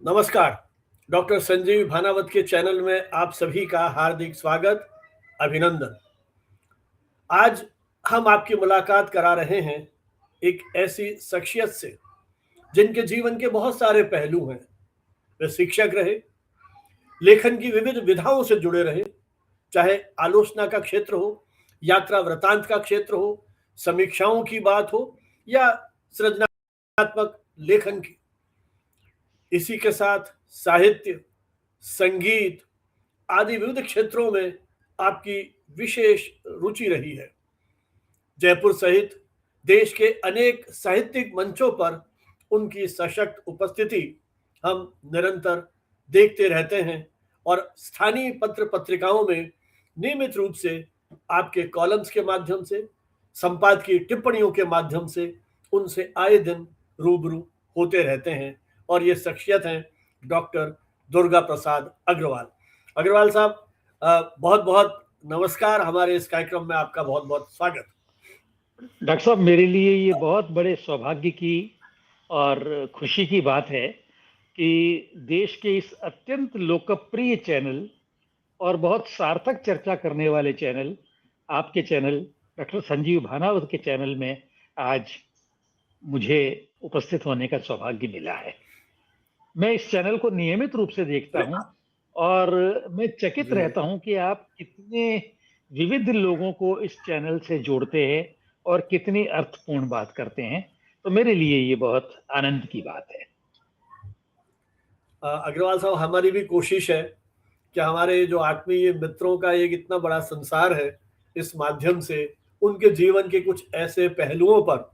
नमस्कार। डॉक्टर संजीव भानावत के चैनल में आप सभी का हार्दिक स्वागत, अभिनंदन। आज हम आपकी मुलाकात करा रहे हैं एक ऐसी शख्सियत से जिनके जीवन के बहुत सारे पहलू हैं। वे शिक्षक रहे, लेखन की विविध विधाओं से जुड़े रहे, चाहे आलोचना का क्षेत्र हो, यात्रा वृतांत का क्षेत्र हो, समीक्षाओं की बात हो या सृजनात्मक लेखन की। इसी के साथ साहित्य, संगीत आदि विविध क्षेत्रों में आपकी विशेष रुचि रही है। जयपुर सहित देश के अनेक साहित्यिक मंचों पर उनकी सशक्त उपस्थिति हम निरंतर देखते रहते हैं और स्थानीय पत्र पत्रिकाओं में नियमित रूप से आपके कॉलम्स के माध्यम से, संपादकीय टिप्पणियों के माध्यम से उनसे आए दिन रूबरू होते रहते हैं। और ये शख्सियत हैं डॉक्टर दुर्गा प्रसाद अग्रवाल। अग्रवाल साहब, बहुत बहुत नमस्कार। हमारे इस कार्यक्रम में आपका बहुत बहुत स्वागत। डॉक्टर साहब, मेरे लिए ये बहुत बड़े सौभाग्य की और खुशी की बात है कि देश के इस अत्यंत लोकप्रिय चैनल और बहुत सार्थक चर्चा करने वाले चैनल, आपके चैनल डॉक्टर संजीव भानावत के चैनल में आज मुझे उपस्थित होने का सौभाग्य मिला है। मैं इस चैनल को नियमित रूप से देखता हूं और मैं चकित रहता हूं कि आप कितने विविध लोगों को इस चैनल से जोड़ते हैं और कितनी अर्थपूर्ण बात करते हैं। तो मेरे लिए ये बहुत आनंद की बात है। अग्रवाल साहब, हमारी भी कोशिश है कि हमारे जो आत्मीय मित्रों का एक इतना बड़ा संसार है, इस माध्यम से उनके जीवन के कुछ ऐसे पहलुओं पर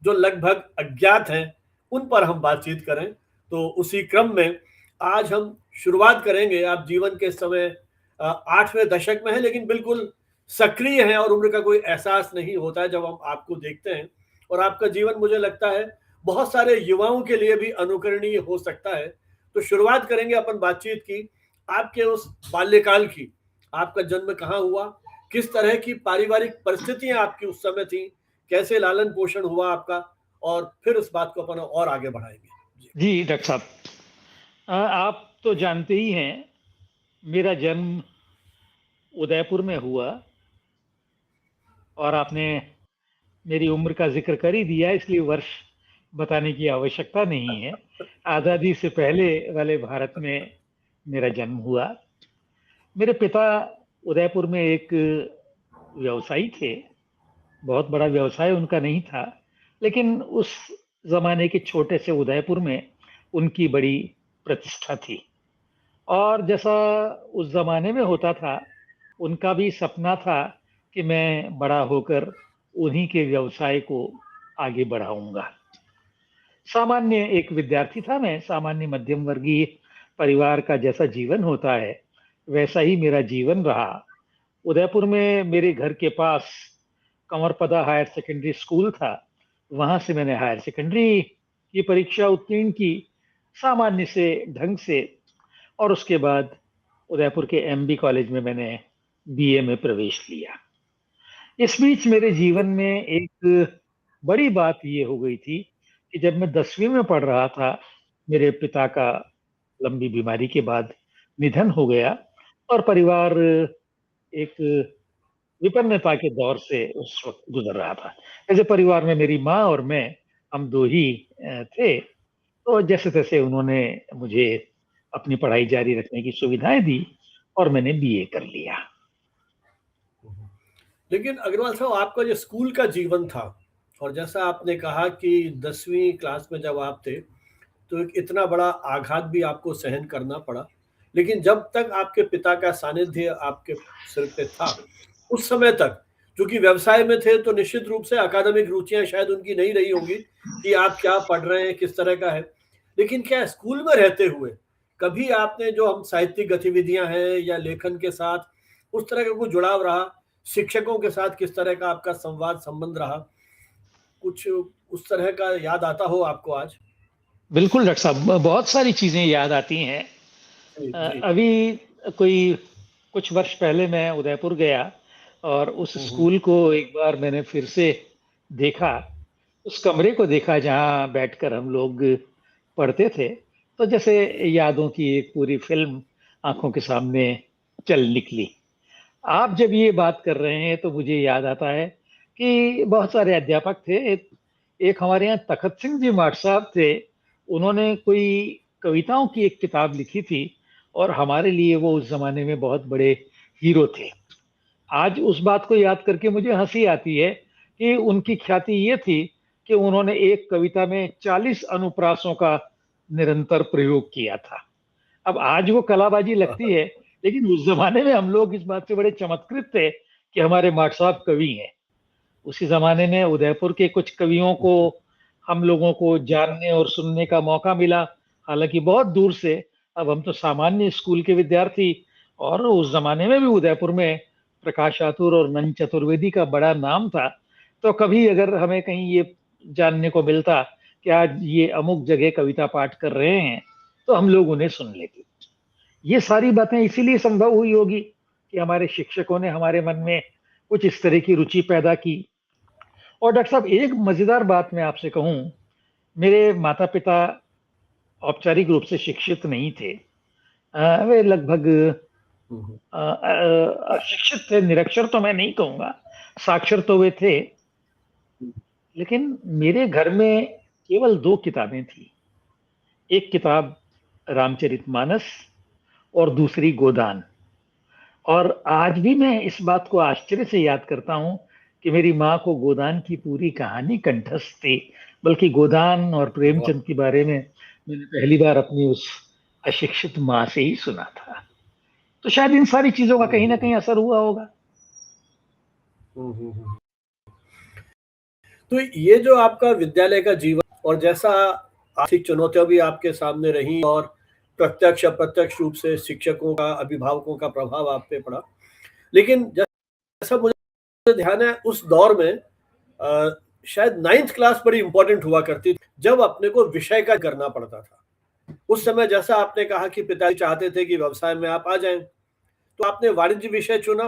जो लगभग अज्ञात हैं उन पर हम बातचीत करें। तो उसी क्रम में आज हम शुरुआत करेंगे। आप जीवन के समय 8वें दशक में हैं, लेकिन बिल्कुल सक्रिय हैं और उम्र का कोई एहसास नहीं होता है जब हम आपको देखते हैं। और आपका जीवन, मुझे लगता है, बहुत सारे युवाओं के लिए भी अनुकरणीय हो सकता है। तो शुरुआत करेंगे अपन बातचीत की आपके उस बाल्यकाल की। आपका जन्म कहाँ हुआ, किस तरह की पारिवारिक परिस्थितियां आपकी उस समय थी, कैसे लालन पोषण हुआ आपका, और फिर उस बात को अपन और आगे बढ़ाएंगे। जी डॉक्टर साहब, आप तो जानते ही हैं, मेरा जन्म उदयपुर में हुआ और आपने मेरी उम्र का जिक्र कर ही दिया, इसलिए वर्ष बताने की आवश्यकता नहीं है। आज़ादी से पहले वाले भारत में मेरा जन्म हुआ। मेरे पिता उदयपुर में एक व्यवसायी थे। बहुत बड़ा व्यवसाय उनका नहीं था, लेकिन उस जमाने के छोटे से उदयपुर में उनकी बड़ी प्रतिष्ठा थी। और जैसा उस जमाने में होता था, उनका भी सपना था कि मैं बड़ा होकर उन्हीं के व्यवसाय को आगे बढ़ाऊंगा। सामान्य एक विद्यार्थी था मैं, सामान्य मध्यम वर्गीय परिवार का जैसा जीवन होता है वैसा ही मेरा जीवन रहा। उदयपुर में मेरे घर के पास कंवरपदा हायर सेकेंडरी स्कूल था। वहां से मैंने हायर सेकेंडरी की परीक्षा उत्तीर्ण की सामान्य से ढंग से, और उसके बाद उदयपुर के एमबी कॉलेज में मैंने बीए में प्रवेश लिया। इस बीच मेरे जीवन में एक बड़ी बात ये हो गई थी कि जब मैं 10वीं में पढ़ रहा था, मेरे पिता का लंबी बीमारी के बाद निधन हो गया और परिवार एक विपन्नता के दौर से उस वक्त गुजर रहा था। ऐसे परिवार में मेरी माँ और मैं, हम दो ही थे। तो जैसे तैसे उन्होंने मुझे अपनी पढ़ाई जारी रखने की सुविधाएं दी और मैंने बीए कर लिया। लेकिन अग्रवाल साहब, आपका जो स्कूल का जीवन था, और जैसा आपने कहा कि 10वीं क्लास में जब आप थे तो एक इतना बड़ा आघात भी आपको सहन करना पड़ा, लेकिन जब तक आपके पिता का सानिध्य आपके सिर पे था उस समय तक, क्योंकि व्यवसाय में थे तो निश्चित रूप से अकादमिक रुचियां शायद उनकी नहीं रही होंगी कि आप क्या पढ़ रहे हैं, किस तरह का है। लेकिन क्या स्कूल में रहते हुए कभी आपने जो हम साहित्यिक गतिविधियां हैं या लेखन के साथ उस तरह का कोई जुड़ाव रहा, शिक्षकों के साथ किस तरह का आपका संवाद संबंध रहा, कुछ उस तरह का याद आता हो आपको आज? बिल्कुल डॉक्टर साहब, बहुत सारी चीजें याद आती हैं। जी जी। अभी कोई कुछ वर्ष पहले मैं उदयपुर गया और उस हम्म। स्कूल को एक बार मैंने फिर से देखा, उस कमरे को देखा जहां बैठकर हम लोग पढ़ते थे। तो जैसे यादों की एक पूरी फिल्म आंखों के सामने चल निकली। आप जब ये बात कर रहे हैं तो मुझे याद आता है कि बहुत सारे अध्यापक थे। एक हमारे यहाँ तखत सिंह जी माट साहब थे। उन्होंने कोई कविताओं की एक किताब लिखी थी और हमारे लिए वो उस जमाने में बहुत बड़े हीरो थे। आज उस बात को याद करके मुझे हंसी आती है कि उनकी ख्याति ये थी कि उन्होंने एक कविता में 40 अनुप्रासों का निरंतर प्रयोग किया था। अब आज वो कलाबाजी लगती है, लेकिन उस जमाने में हम लोग इस बात से बड़े चमत्कृत थे कि हमारे माट साहब कवि हैं। उसी जमाने में उदयपुर के कुछ कवियों को हम लोगों को जानने और सुनने का मौका मिला, हालांकि बहुत दूर से। अब हम तो सामान्य स्कूल के विद्यार्थी, और उस जमाने में भी उदयपुर में प्रकाश आतुर और नंद चतुर्वेदी का बड़ा नाम था। तो कभी अगर हमें कहीं ये जानने को मिलता कि आज ये अमुक जगह कविता पाठ कर रहे हैं, तो हम लोग उन्हें सुन लेते। ये सारी बातें इसीलिए संभव हुई होगी कि हमारे शिक्षकों ने हमारे मन में कुछ इस तरह की रुचि पैदा की। और डॉक्टर साहब, एक मजेदार बात मैं आपसे कहूं, मेरे माता पिता औपचारिक रूप से शिक्षित नहीं थे। वे लगभग शिक्षित थे, निरक्षर तो मैं नहीं कहूंगा, साक्षर तो वे थे। लेकिन मेरे घर में केवल दो किताबें थी। एक किताब रामचरितमानस और दूसरी गोदान। और आज भी मैं इस बात को आश्चर्य से याद करता हूं कि मेरी माँ को गोदान की पूरी कहानी कंठस्थ थी। बल्कि गोदान और प्रेमचंद के बारे में मैंने पहली बार अपनी उस अशिक्षित माँ से ही सुना था। तो शायद इन सारी चीजों का कहीं ना कहीं असर हुआ होगा। तो ये जो आपका विद्यालय का जीवन, और जैसा आर्थिक चुनौतियां भी आपके सामने रही और प्रत्यक्ष अप्रत्यक्ष रूप से शिक्षकों का, अभिभावकों का प्रभाव आप पे पड़ा, लेकिन जैसा मुझे ध्यान है उस दौर में शायद 9th क्लास बड़ी इंपॉर्टेंट हुआ करती थी, जब अपने को विषय का करना पड़ता था। उस समय जैसा आपने कहा कि पिताजी चाहते थे कि व्यवसाय में आप आ जाएं, तो आपने वाणिज्य विषय चुना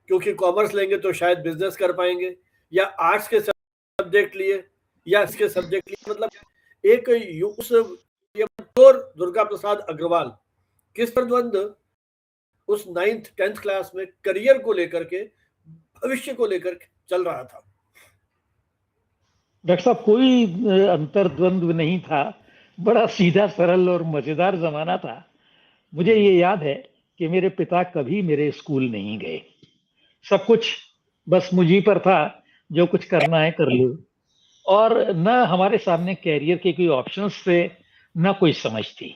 क्योंकि कॉमर्स लेंगे तो शायद बिजनेस कर पाएंगे, या आर्ट्स के सब्जेक्ट लिए, या इसके सब्जेक्ट लिए। मतलब एक उस दुर्गा प्रसाद अग्रवाल किस द्वंद्व उस 9th 10th क्लास में करियर को लेकर के, भविष्य को लेकर के चल रहा था? डॉक्टर साहब, कोई अंतर्द्वंद्व नहीं था। बड़ा सीधा सरल और मजेदार जमाना था। मुझे ये याद है कि मेरे पिता कभी मेरे स्कूल नहीं गए। सब कुछ बस मुझी पर था, जो कुछ करना है कर लो। और न हमारे सामने कैरियर के कोई ऑप्शंस थे, न कोई समझ थी।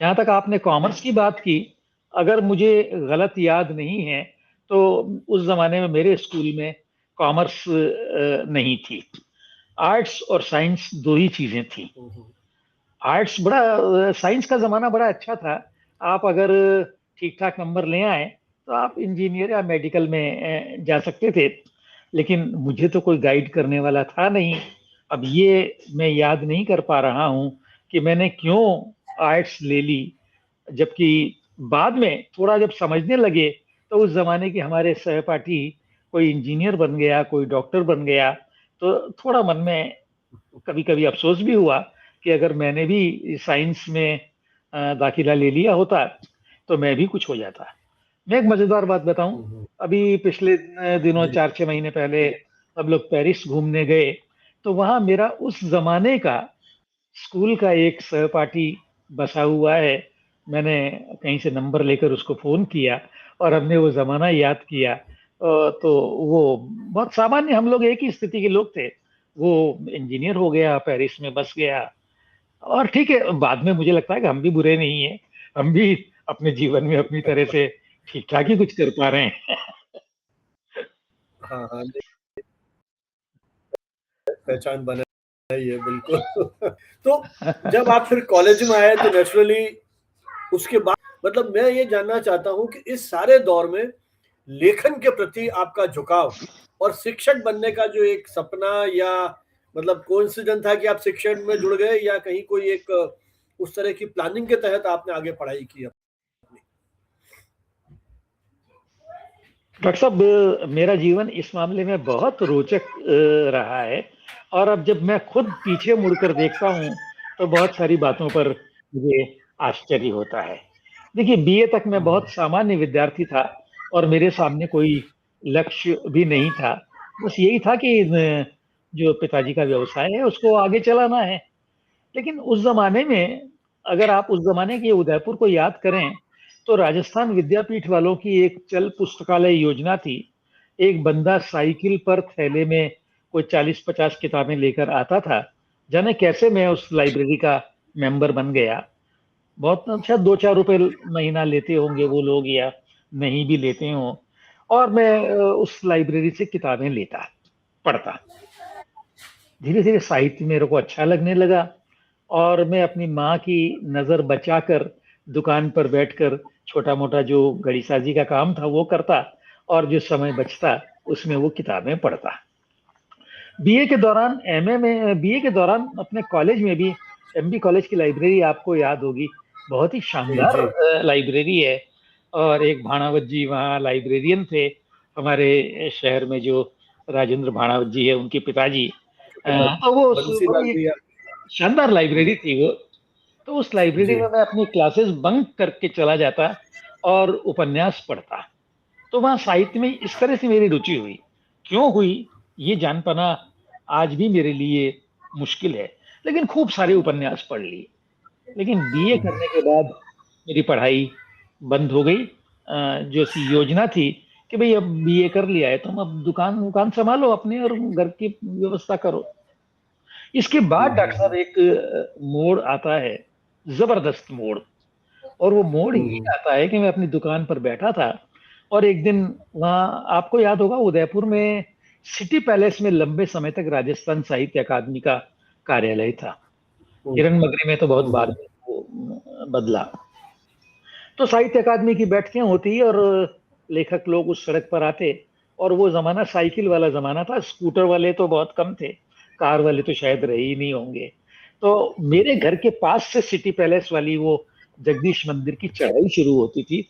जहां तक आपने कॉमर्स की बात की, अगर मुझे गलत याद नहीं है तो उस जमाने में मेरे स्कूल में कॉमर्स नहीं थी। आर्ट्स और साइंस दो ही चीजें थी। आर्ट्स बड़ा, साइंस का जमाना बड़ा अच्छा था। आप अगर ठीक ठाक नंबर ले आए तो आप इंजीनियर या मेडिकल में जा सकते थे। लेकिन मुझे तो कोई गाइड करने वाला था नहीं। अब ये मैं याद नहीं कर पा रहा हूँ कि मैंने क्यों आर्ट्स ले ली, जबकि बाद में थोड़ा जब समझने लगे तो उस जमाने के हमारे सहपाठी कोई इंजीनियर बन गया, कोई डॉक्टर बन गया, तो थोड़ा मन में कभी कभी अफसोस भी हुआ कि अगर मैंने भी साइंस में दाखिला ले लिया होता तो मैं भी कुछ हो जाता। मैं एक मजेदार बात बताऊं, अभी पिछले दिनों 4-6 महीने पहले हम लोग पेरिस घूमने गए, तो वहां मेरा उस जमाने का स्कूल का एक सहपाठी बसा हुआ है। मैंने कहीं से नंबर लेकर उसको फोन किया और हमने वो जमाना याद किया। तो वो बहुत सामान्य, हम लोग एक ही स्थिति के लोग थे। वो इंजीनियर हो गया, पेरिस में बस गया। और ठीक है, बाद में मुझे लगता है कि हम भी बुरे नहीं है, हम भी अपने जीवन में अपनी तरह से ठीक ठाक ही कुछ कर पा रहे हैं। हाँ हाँ, पहचान बनाई है बिल्कुल। तो जब आप फिर कॉलेज में आए तो नेचुरली उसके बाद, मतलब मैं ये जानना चाहता हूँ कि इस सारे दौर में लेखन के प्रति आपका झुकाव और शिक्षक बनने का जो एक सपना, या मतलब कोइंसिडेंस था कि आप शिक्षण में जुड़ गए, या कहीं कोई एक उस तरह की प्लानिंग के तहत आपने आगे पढ़ाई की अपनी? डॉक्टर साहब, मेरा जीवन इस मामले में बहुत रोचक रहा है। और अब जब मैं खुद पीछे मुड़कर देखता हूँ तो बहुत सारी बातों पर मुझे आश्चर्य होता है। देखिए, बीए तक मैं बहुत सामान्य विद्यार्थी था और मेरे सामने कोई लक्ष्य भी नहीं था। बस यही था कि जो पिताजी का व्यवसाय है उसको आगे चलाना है। लेकिन उस जमाने में, अगर आप उस जमाने के उदयपुर को याद करें, तो राजस्थान विद्यापीठ वालों की एक चल पुस्तकालय योजना थी। एक बंदा साइकिल पर थैले में कोई 40-50 किताबें लेकर आता था। जाने कैसे मैं उस लाइब्रेरी का मेंबर बन गया। बहुत अच्छा, 2-4 रुपए महीना लेते होंगे वो लोग, या नहीं भी लेते हो। और मैं उस लाइब्रेरी से किताबें लेता, पढ़ता। धीरे धीरे साहित्य मेरे को अच्छा लगने लगा और मैं अपनी माँ की नजर बचाकर दुकान पर बैठकर छोटा मोटा जो गड़ीसाजी का काम था वो करता, और जो समय बचता उसमें वो किताबें पढ़ता। बीए के दौरान, एमए में, बीए के दौरान अपने कॉलेज में भी, एमबी कॉलेज की लाइब्रेरी आपको याद होगी, बहुत ही जी शानदार जी लाइब्रेरी है। और एक भाणावत जी वहाँ लाइब्रेरियन थे, हमारे शहर में जो राजेंद्र भाणावत जी है उनके पिताजी। तो वो बंसीलाल बड़ी भैया। शानदार लाइब्रेरी थी वो। तो उस लाइब्रेरी जी में मैं अपनी क्लासेस बंक करके चला जाता और उपन्यास पढ़ता। तो वहाँ साहित्य में इस तरह से मेरी रुचि हुई। क्यों हुई, ये जान पाना आज भी मेरे लिए मुश्किल है, लेकिन खूब सारे उपन्यास पढ़ लिए। लेकिन बीए करने के बाद मेरी पढ़ाई बंद हो गई। जो सी योजना थी कि भाई अब बीए कर लिया है तुम, अब दुकान दुकान संभालो अपने और घर की व्यवस्था करो। इसके बाद डॉक्टर साहब एक मोड़ आता है, जबरदस्त मोड़। और वो मोड़ ये आता है कि मैं अपनी दुकान पर बैठा था और एक दिन वहाँ, आपको याद होगा, उदयपुर में सिटी पैलेस में लंबे समय तक राजस्थान साहित्य अकादमी का कार्यालय था। किरण मगरी में तो बहुत बाद में वो बदला। तो साहित्य अकादमी की बैठकें होती और लेखक लोग उस सड़क पर आते। और वो जमाना साइकिल वाला जमाना था, स्कूटर वाले तो बहुत कम थे, कार वाले तो शायद रहे ही नहीं होंगे। तो मेरे घर के पास से सिटी पैलेस वाली वो जगदीश मंदिर की चढ़ाई शुरू होती थी।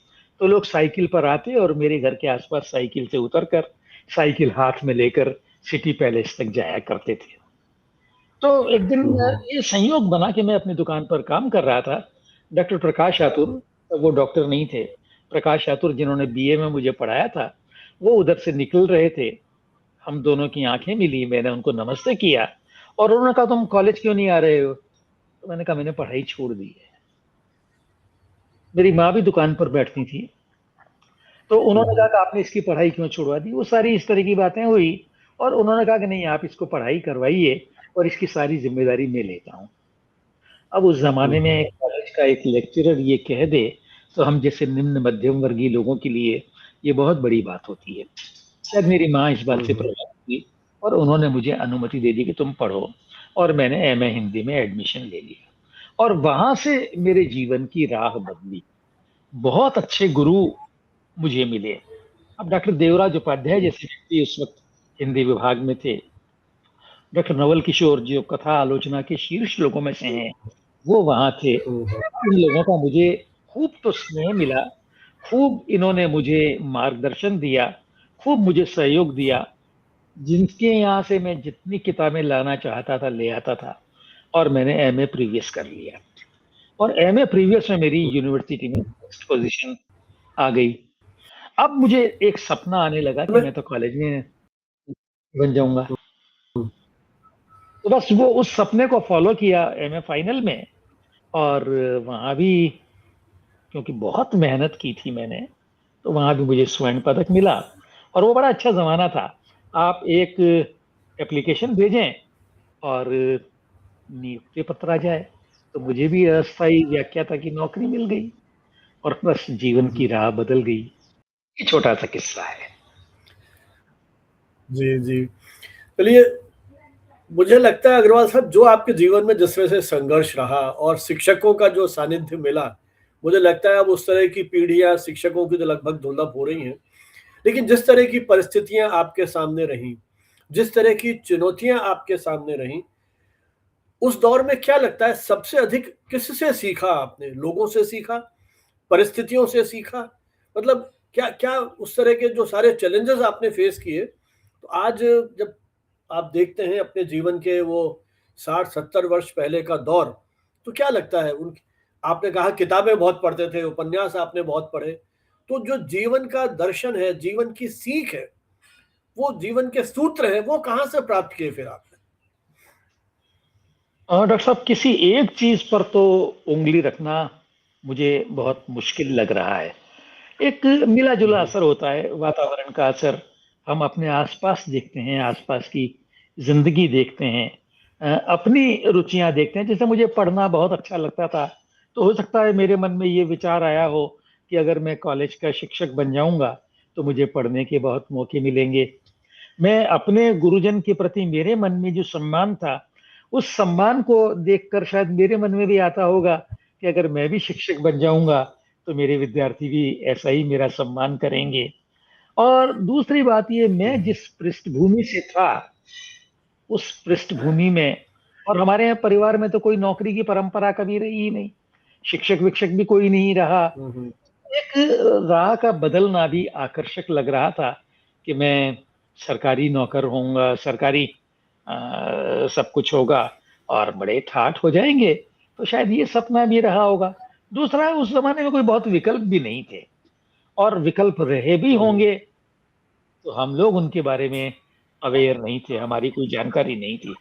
तो लोग साइकिल पर आते और मेरे घर के आसपास साइकिल से उतरकर, साइकिल हाथ में लेकर सिटी पैलेस तक जाया करते थे। तो एक दिन ये संयोग बना कि मैं अपनी दुकान पर काम कर रहा था। डॉक्टर प्रकाश आतुर, वो डॉक्टर नहीं थे, प्रकाश आतुर जिन्होंने बीए में मुझे पढ़ाया था, वो उधर से निकल रहे थे। हम दोनों की आंखें मिली, मैंने उनको नमस्ते किया और उन्होंने कहा तुम कॉलेज क्यों नहीं आ रहे हो। तो मैंने कहा मैंने पढ़ाई छोड़ दी है। मेरी माँ भी दुकान पर बैठती थी। तो उन्होंने कहा कि आपने इसकी पढ़ाई क्यों छुड़वा दी। वो सारी इस तरह की बातें हुई और उन्होंने कहा कि नहीं, आप इसको पढ़ाई करवाइए और इसकी सारी जिम्मेदारी मैं लेता हूँ। अब उस जमाने में कॉलेज का एक लेक्चरर ये कह दे तो हम जैसे निम्न मध्यम वर्गीय लोगों के लिए ये बहुत बड़ी बात होती है। शायद मेरी माँ इस बात से प्रभावित हुई और उन्होंने मुझे अनुमति दे दी कि तुम पढ़ो। और मैंने एमए हिंदी में एडमिशन ले लिया और वहां से मेरे जीवन की राह बदली। बहुत अच्छे गुरु मुझे मिले। अब डॉक्टर देवराज उपाध्याय जैसे व्यक्ति उस वक्त हिंदी विभाग में थे। डॉक्टर नवल किशोर जो कथा आलोचना के शीर्ष लोगों में से हैं, वो वहां थे। इन लोगों का मुझे खूब तो स्नेह मिला, खूब इन्होंने मुझे मार्गदर्शन दिया, खूब मुझे सहयोग दिया। जिनके यहाँ से मैं जितनी किताबें लाना चाहता था ले आता था। और मैंने एमए प्रीवियस कर लिया और एमए प्रीवियस में मेरी यूनिवर्सिटी में फर्स्ट पोजीशन आ गई। अब मुझे एक सपना आने लगा कि मैं तो कॉलेज में बन जाऊंगा। तो बस वो उस सपने को फॉलो किया एमए फाइनल में। और वहां भी, क्योंकि बहुत मेहनत की थी मैंने, तो वहां भी मुझे स्वर्ण पदक मिला। और वो बड़ा अच्छा जमाना था। आप एक एप्लीकेशन भेजें और नियुक्ति पत्र आ जाए। तो मुझे भी अस्थायी व्याख्याता की नौकरी मिल गई और बस जीवन की राह बदल गई। ये छोटा सा किस्सा है। जी जी। चलिए, मुझे लगता है अग्रवाल साहब, जो आपके जीवन में जिस वजह से संघर्ष रहा और शिक्षकों का जो सानिध्य मिला, मुझे लगता है अब उस तरह की पीढ़ियां शिक्षकों की तो लगभग दुर्लभ हो रही हैं। लेकिन जिस तरह की परिस्थितियां आपके सामने रहीं, जिस तरह की चुनौतियां आपके सामने रहीं, उस दौर में क्या लगता है सबसे अधिक किससे सीखा आपने? लोगों से सीखा, परिस्थितियों से सीखा? मतलब क्या क्या उस तरह के जो सारे चैलेंजेस आपने फेस किए, तो आज जब आप देखते हैं अपने जीवन के वो 60-70 वर्ष पहले का दौर, तो क्या लगता है उन आपने कहा किताबें बहुत पढ़ते थे, उपन्यास आपने बहुत पढ़े, तो जो जीवन का दर्शन है, जीवन की सीख है, वो जीवन के सूत्र है, वो कहाँ से प्राप्त किए फिर आपने? डॉक्टर साहब, किसी एक चीज पर तो उंगली रखना मुझे बहुत मुश्किल लग रहा है। एक मिला जुला हम्म, असर होता है, वातावरण का असर। हम अपने आसपास देखते हैं, आसपास की जिंदगी देखते हैं, अपनी रुचियां देखते हैं। जैसे मुझे पढ़ना बहुत अच्छा लगता था, तो हो सकता है मेरे मन में ये विचार आया हो कि अगर मैं कॉलेज का शिक्षक बन जाऊंगा तो मुझे पढ़ने के बहुत मौके मिलेंगे। मैं अपने गुरुजन के प्रति मेरे मन में जो सम्मान था, उस सम्मान को देखकर शायद मेरे मन में भी आता होगा कि अगर मैं भी शिक्षक बन जाऊंगा तो मेरे विद्यार्थी भी ऐसा ही मेरा सम्मान करेंगे। और दूसरी बात ये, मैं हम्म, जिस पृष्ठभूमि से था, उस पृष्ठभूमि में, और हमारे यहाँ परिवार में तो कोई नौकरी की परंपरा कभी रही ही नहीं, शिक्षक विक्षक भी कोई नहीं रहा। हम्म, एक राह का बदलना भी आकर्षक लग रहा था कि मैं सरकारी नौकर होऊंगा, सरकारी सब कुछ होगा और बड़े ठाठ हो जाएंगे। तो शायद ये सपना भी रहा होगा। दूसरा, उस जमाने में कोई बहुत विकल्प भी नहीं थे, और विकल्प रहे भी हम्म, होंगे तो हम लोग उनके बारे में अवेयर नहीं थे, हमारी कोई जानकारी नहीं थी।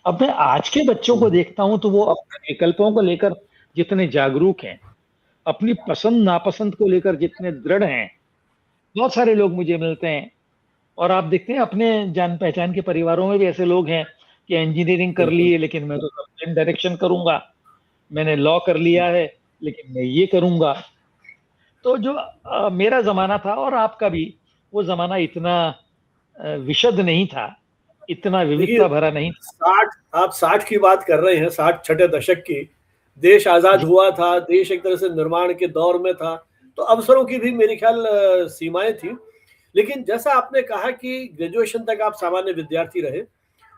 अब मैं आज के बच्चों को हम्म, देखता हूं तो वो अपने विकल्पों को लेकर जितने जागरूक हैं, अपनी पसंद नापसंद को लेकर जितने दृढ़ हैं, बहुत सारे लोग मुझे मिलते हैं। और आप देखते हैं अपने जान पहचान के परिवारों में भी ऐसे लोग हैं कि इंजीनियरिंग कर ली बिल्कुल। है लेकिन मैं तो सप्लाइन डायरेक्शन करूंगा, मैंने लॉ कर लिया है लेकिन मैं ये करूंगा। तो जो मेरा जमाना था और आपका भी, वो जमाना इतना विशद नहीं था, इतना देखिए, विविधता भरा नहीं था। 60, आप 60 की बात कर रहे हैं, 60 छठे दशक की। देश आजाद जी, हुआ था, देश एक तरह से निर्माण के दौर में था, तो अवसरों की भी मेरे ख्याल सीमाएं थी। लेकिन जैसा आपने कहा कि ग्रेजुएशन तक आप सामान्य विद्यार्थी रहे,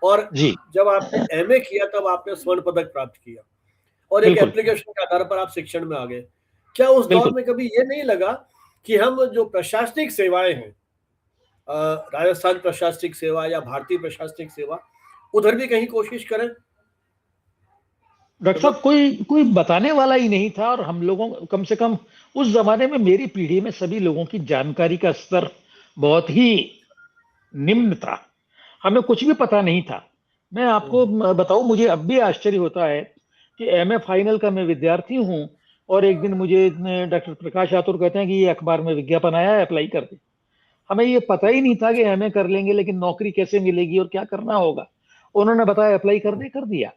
और जी, जब आपने एमए किया तब आपने स्वर्ण पदक प्राप्त किया, और एक बिल्कुल, एप्लीकेशन के आधार पर आप शिक्षण में आ गए। क्या उस दौर बिल्कुल। में कभी ये नहीं लगा कि हम जो प्रशासनिक सेवाएं हैं, राजस्थान प्रशासनिक सेवा या भारतीय प्रशासनिक सेवा, उधर भी कहीं कोशिश करें? डॉक्टर साहब, मतलब कोई कोई बताने वाला ही नहीं था, और हम लोगों, कम से कम उस जमाने में मेरी पीढ़ी में सभी लोगों की जानकारी का स्तर बहुत ही निम्न था। हमें कुछ भी पता नहीं था। मैं आपको बताऊं, मुझे अब भी आश्चर्य होता है कि एमए फाइनल का मैं विद्यार्थी हूं, और एक दिन मुझे डॉक्टर प्रकाश आतुर कहते हैं कि ये अखबार में विज्ञापन आया है, अप्लाई कर दे। हमें ये पता ही नहीं था कि एमए कर लेंगे लेकिन नौकरी कैसे मिलेगी और क्या करना होगा। उन्होंने बताया अप्लाई कर दे, कर दिया।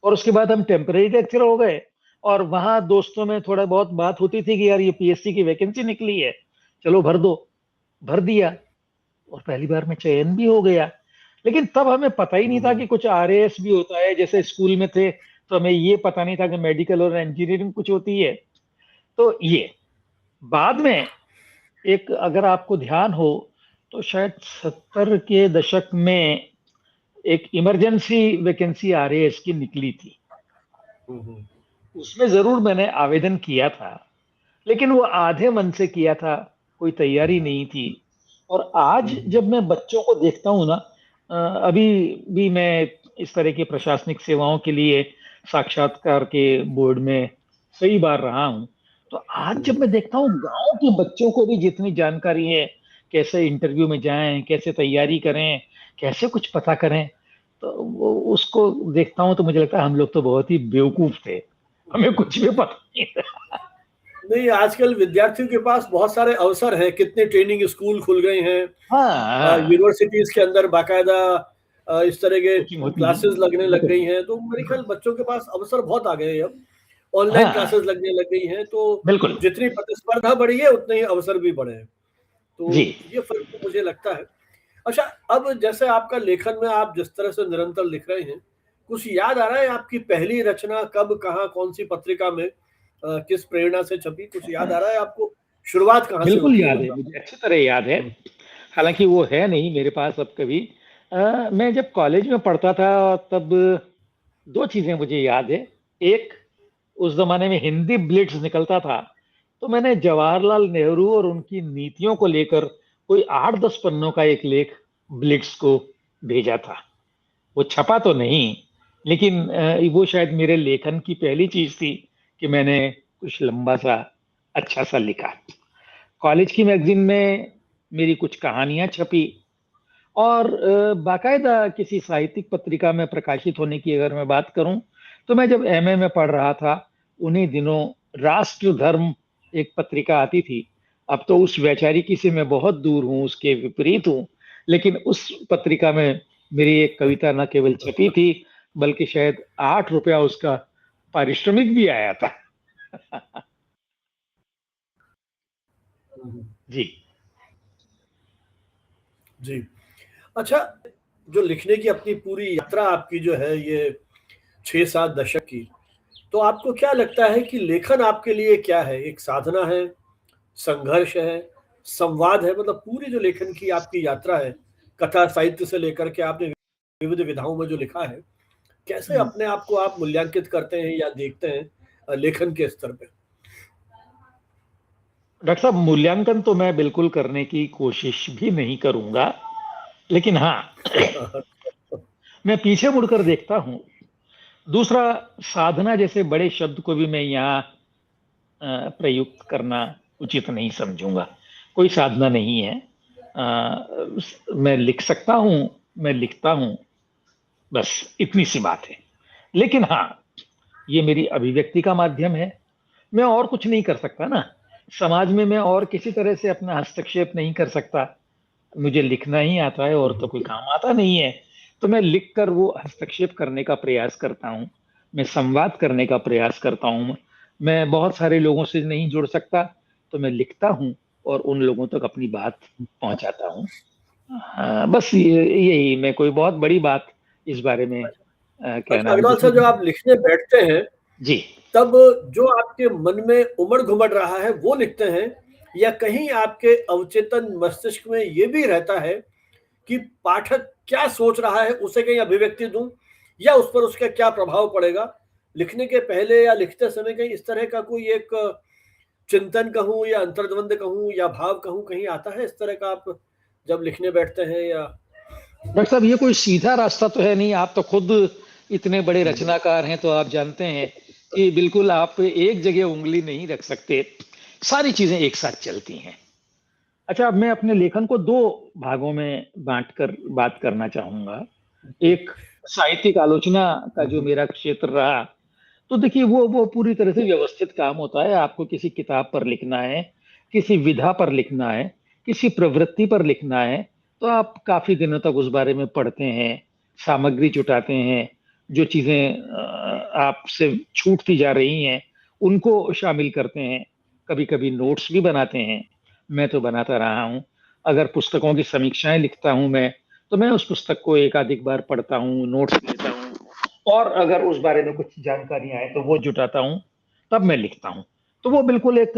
और उसके बाद हम टेम्पररी लेक्चर हो गए, और वहां दोस्तों में थोड़ा बहुत बात होती थी कि यार ये पीएससी की वैकेंसी निकली है, चलो भर दो। भर दिया, और पहली बार में चयन भी हो गया। लेकिन तब हमें पता ही नहीं था कि कुछ आरएएस भी होता है, जैसे स्कूल में थे तो हमें ये पता नहीं था कि मेडिकल और इंजीनियरिंग कुछ होती है। तो ये बाद में, एक अगर आपको ध्यान हो तो शायद 70 के दशक में एक इमरजेंसी वैकेंसी आरएएस की निकली थी। उसमें जरूर मैंने आवेदन किया था, लेकिन वो आधे मन से किया था, कोई तैयारी नहीं थी। और आज जब मैं बच्चों को देखता हूँ ना, अभी भी मैं इस तरह की प्रशासनिक सेवाओं के लिए साक्षात्कार के बोर्ड में कई बार रहा हूँ। तो आज जब मैं देखता हूँ गांव के बच्चों को भी जितनी जानकारी है, कैसे इंटरव्यू में जाएं, कैसे तैयारी करें, कैसे कुछ पता करें, तो वो उसको देखता हूँ तो मुझे लगता है हम लोग तो बहुत ही बेवकूफ थे, हमें कुछ भी पता नहीं था। नहीं, आजकल विद्यार्थियों के पास बहुत सारे अवसर हैं, कितने ट्रेनिंग स्कूल खुल गए हैं, हाँ, यूनिवर्सिटीज के अंदर बाकायदा इस तरह के कोचिंग होती है। क्लासेस लगने लग बिल्कुल, गई हैं, तो मेरे ख्याल बच्चों के पास अवसर बहुत आ गए हैं अब। ऑनलाइन हाँ, क्लासेस लगने लग गई हैं, तो बिल्कुल, जितनी प्रतिस्पर्धा बढ़ी है उतने ही अवसर भी बढ़े हैं। जी। तो ये फर्क तो मुझे लगता है। अच्छा, अब जैसे आपका लेखन में आप जिस तरह से निरंतर लिख रहे हैं, कुछ याद आ रहा है आपकी पहली रचना कब, कहाँ, कौन सी पत्रिका में, किस प्रेरणा से छपी? कुछ याद आ रहा है आपको? शुरुआत कहाँ से बिल्कुल होती है याद है, मतलब? मुझे अच्छी तरह याद है। हुँ, हालांकि वो है नहीं मेरे पास अब कभी। मैं जब कॉलेज में पढ़ता था तब दो चीजें मुझे याद है। एक, उस जमाने में हिंदी ब्लिट्स निकलता था, तो मैंने जवाहरलाल नेहरू और उनकी नीतियों को लेकर कोई 8-10 पन्नों का एक लेख ब्लिट्स को भेजा था। वो छपा तो नहीं, लेकिन वो शायद मेरे लेखन की पहली चीज थी कि मैंने कुछ लंबा सा अच्छा सा लिखा। कॉलेज की मैगजीन में मेरी कुछ कहानियां छपी और बाकायदा किसी साहित्यिक पत्रिका में प्रकाशित होने की अगर मैं बात करूं तो मैं जब एमए में पढ़ रहा था उन्हीं दिनों राष्ट्र धर्म एक पत्रिका आती थी। अब तो उस वैचारिकी से मैं बहुत दूर हूं, उसके विपरीत हूं, लेकिन उस पत्रिका में मेरी एक कविता न केवल छपी थी बल्कि शायद 8 रुपया उसका पारिश्रमिक भी आया था। जी। जी। अच्छा, जो लिखने की अपनी पूरी यात्रा आपकी जो है ये 6-7 दशक की, तो आपको क्या लगता है कि लेखन आपके लिए क्या है? एक साधना है, संघर्ष है, संवाद है? मतलब पूरी जो लेखन की आपकी यात्रा है, कथा साहित्य से लेकर के आपने विविध विधाओं में जो लिखा है, कैसे हम्म। अपने आप को आप मूल्यांकित करते हैं या देखते हैं लेखन के स्तर पे? डॉक्टर साहब, मूल्यांकन तो मैं बिल्कुल करने की कोशिश भी नहीं करूंगा, लेकिन हाँ, मैं पीछे मुड़कर देखता हूँ। दूसरा, साधना जैसे बड़े शब्द को भी मैं यहाँ प्रयुक्त करना उचित नहीं समझूंगा। कोई साधना नहीं है। मैं लिख सकता हूँ, मैं लिखता हूँ, बस इतनी सी बात है। लेकिन हाँ, ये मेरी अभिव्यक्ति का माध्यम है। मैं और कुछ नहीं कर सकता ना। समाज में मैं और किसी तरह से अपना हस्तक्षेप नहीं कर सकता। मुझे लिखना ही आता है और तो कोई काम आता नहीं है। तो मैं लिखकर वो हस्तक्षेप करने का प्रयास करता हूँ। मैं संवाद करने का प्रयास करता हूँ। मैं बहुत सारे लोगों से नहीं जुड़ सकता तो मैं लिखता हूँ और उन लोगों तक अपनी बात पहुंचाता हूँ। बस यही, मैं कोई बहुत बड़ी बात इस बारे में अच्छा कहना अग्रवाल मुझे। साहब, जब आप लिखने बैठते हैं जी। तब जो आपके मन में उमड़ घुमड़ रहा है वो लिखते हैं, या कहीं आपके अवचेतन मस्तिष्क में ये भी रहता है कि पाठक क्या सोच रहा है उसे कहीं अभिव्यक्ति दूं, या उस पर उसका क्या प्रभाव पड़ेगा? लिखने के पहले या लिखते समय कहीं इस तरह का कोई एक चिंतन कहूं या अंतर्द्वंद कहूं या भाव कहूं कहीं आता है इस तरह का, आप जब लिखने बैठते हैं या? डॉक्टर साहब, ये कोई सीधा रास्ता तो है नहीं। आप तो खुद इतने बड़े रचनाकार हैं तो आप जानते हैं कि बिल्कुल आप एक जगह उंगली नहीं रख सकते। सारी चीजें एक साथ चलती हैं। अच्छा, अब मैं अपने लेखन को दो भागों में बांटकर बात करना चाहूंगा। एक, साहित्यिक आलोचना का जो मेरा क्षेत्र रहा, तो देखिए वो पूरी तरह से व्यवस्थित काम होता है। आपको किसी किताब पर लिखना है, किसी विधा पर लिखना है, किसी प्रवृत्ति पर लिखना है, तो आप काफी दिनों तक उस बारे में पढ़ते हैं, सामग्री जुटाते हैं। जो चीजें आपसे छूटती जा रही हैं उनको शामिल करते हैं। कभी कभी नोट्स भी बनाते हैं। मैं तो बनाता रहा हूँ। अगर पुस्तकों की समीक्षाएं लिखता हूँ मैं, तो मैं उस पुस्तक को एकाधिक बार पढ़ता हूँ, नोट्स लेता हूँ, और अगर उस बारे में कुछ जानकारी आए तो वो जुटाता हूँ, तब मैं लिखता हूँ। तो वो बिल्कुल एक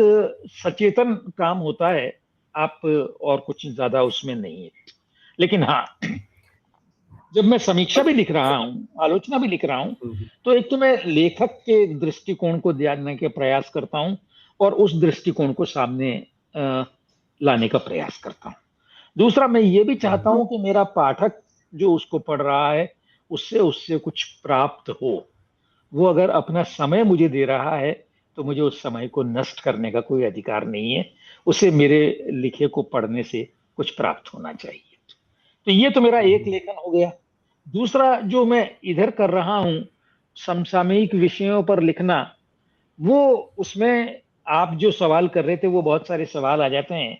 सचेतन काम होता है। आप और कुछ ज्यादा उसमें नहीं है। लेकिन हाँ, जब मैं समीक्षा भी लिख रहा हूँ, आलोचना भी लिख रहा हूँ, तो एक तो मैं लेखक के दृष्टिकोण को जानने के प्रयास करता हूँ और उस दृष्टिकोण को सामने अ, लाने का प्रयास करता हूँ। दूसरा, मैं ये भी चाहता हूँ कि मेरा पाठक जो उसको पढ़ रहा है उससे उससे कुछ प्राप्त हो। वो अगर अपना समय मुझे दे रहा है तो मुझे उस समय को नष्ट करने का कोई अधिकार नहीं है। उसे मेरे लिखे को पढ़ने से कुछ प्राप्त होना चाहिए। तो ये तो मेरा एक लेखन हो गया। दूसरा जो मैं इधर कर रहा हूँ, समसामयिक विषयों पर लिखना, वो उसमें आप जो सवाल कर रहे थे वो बहुत सारे सवाल आ जाते हैं।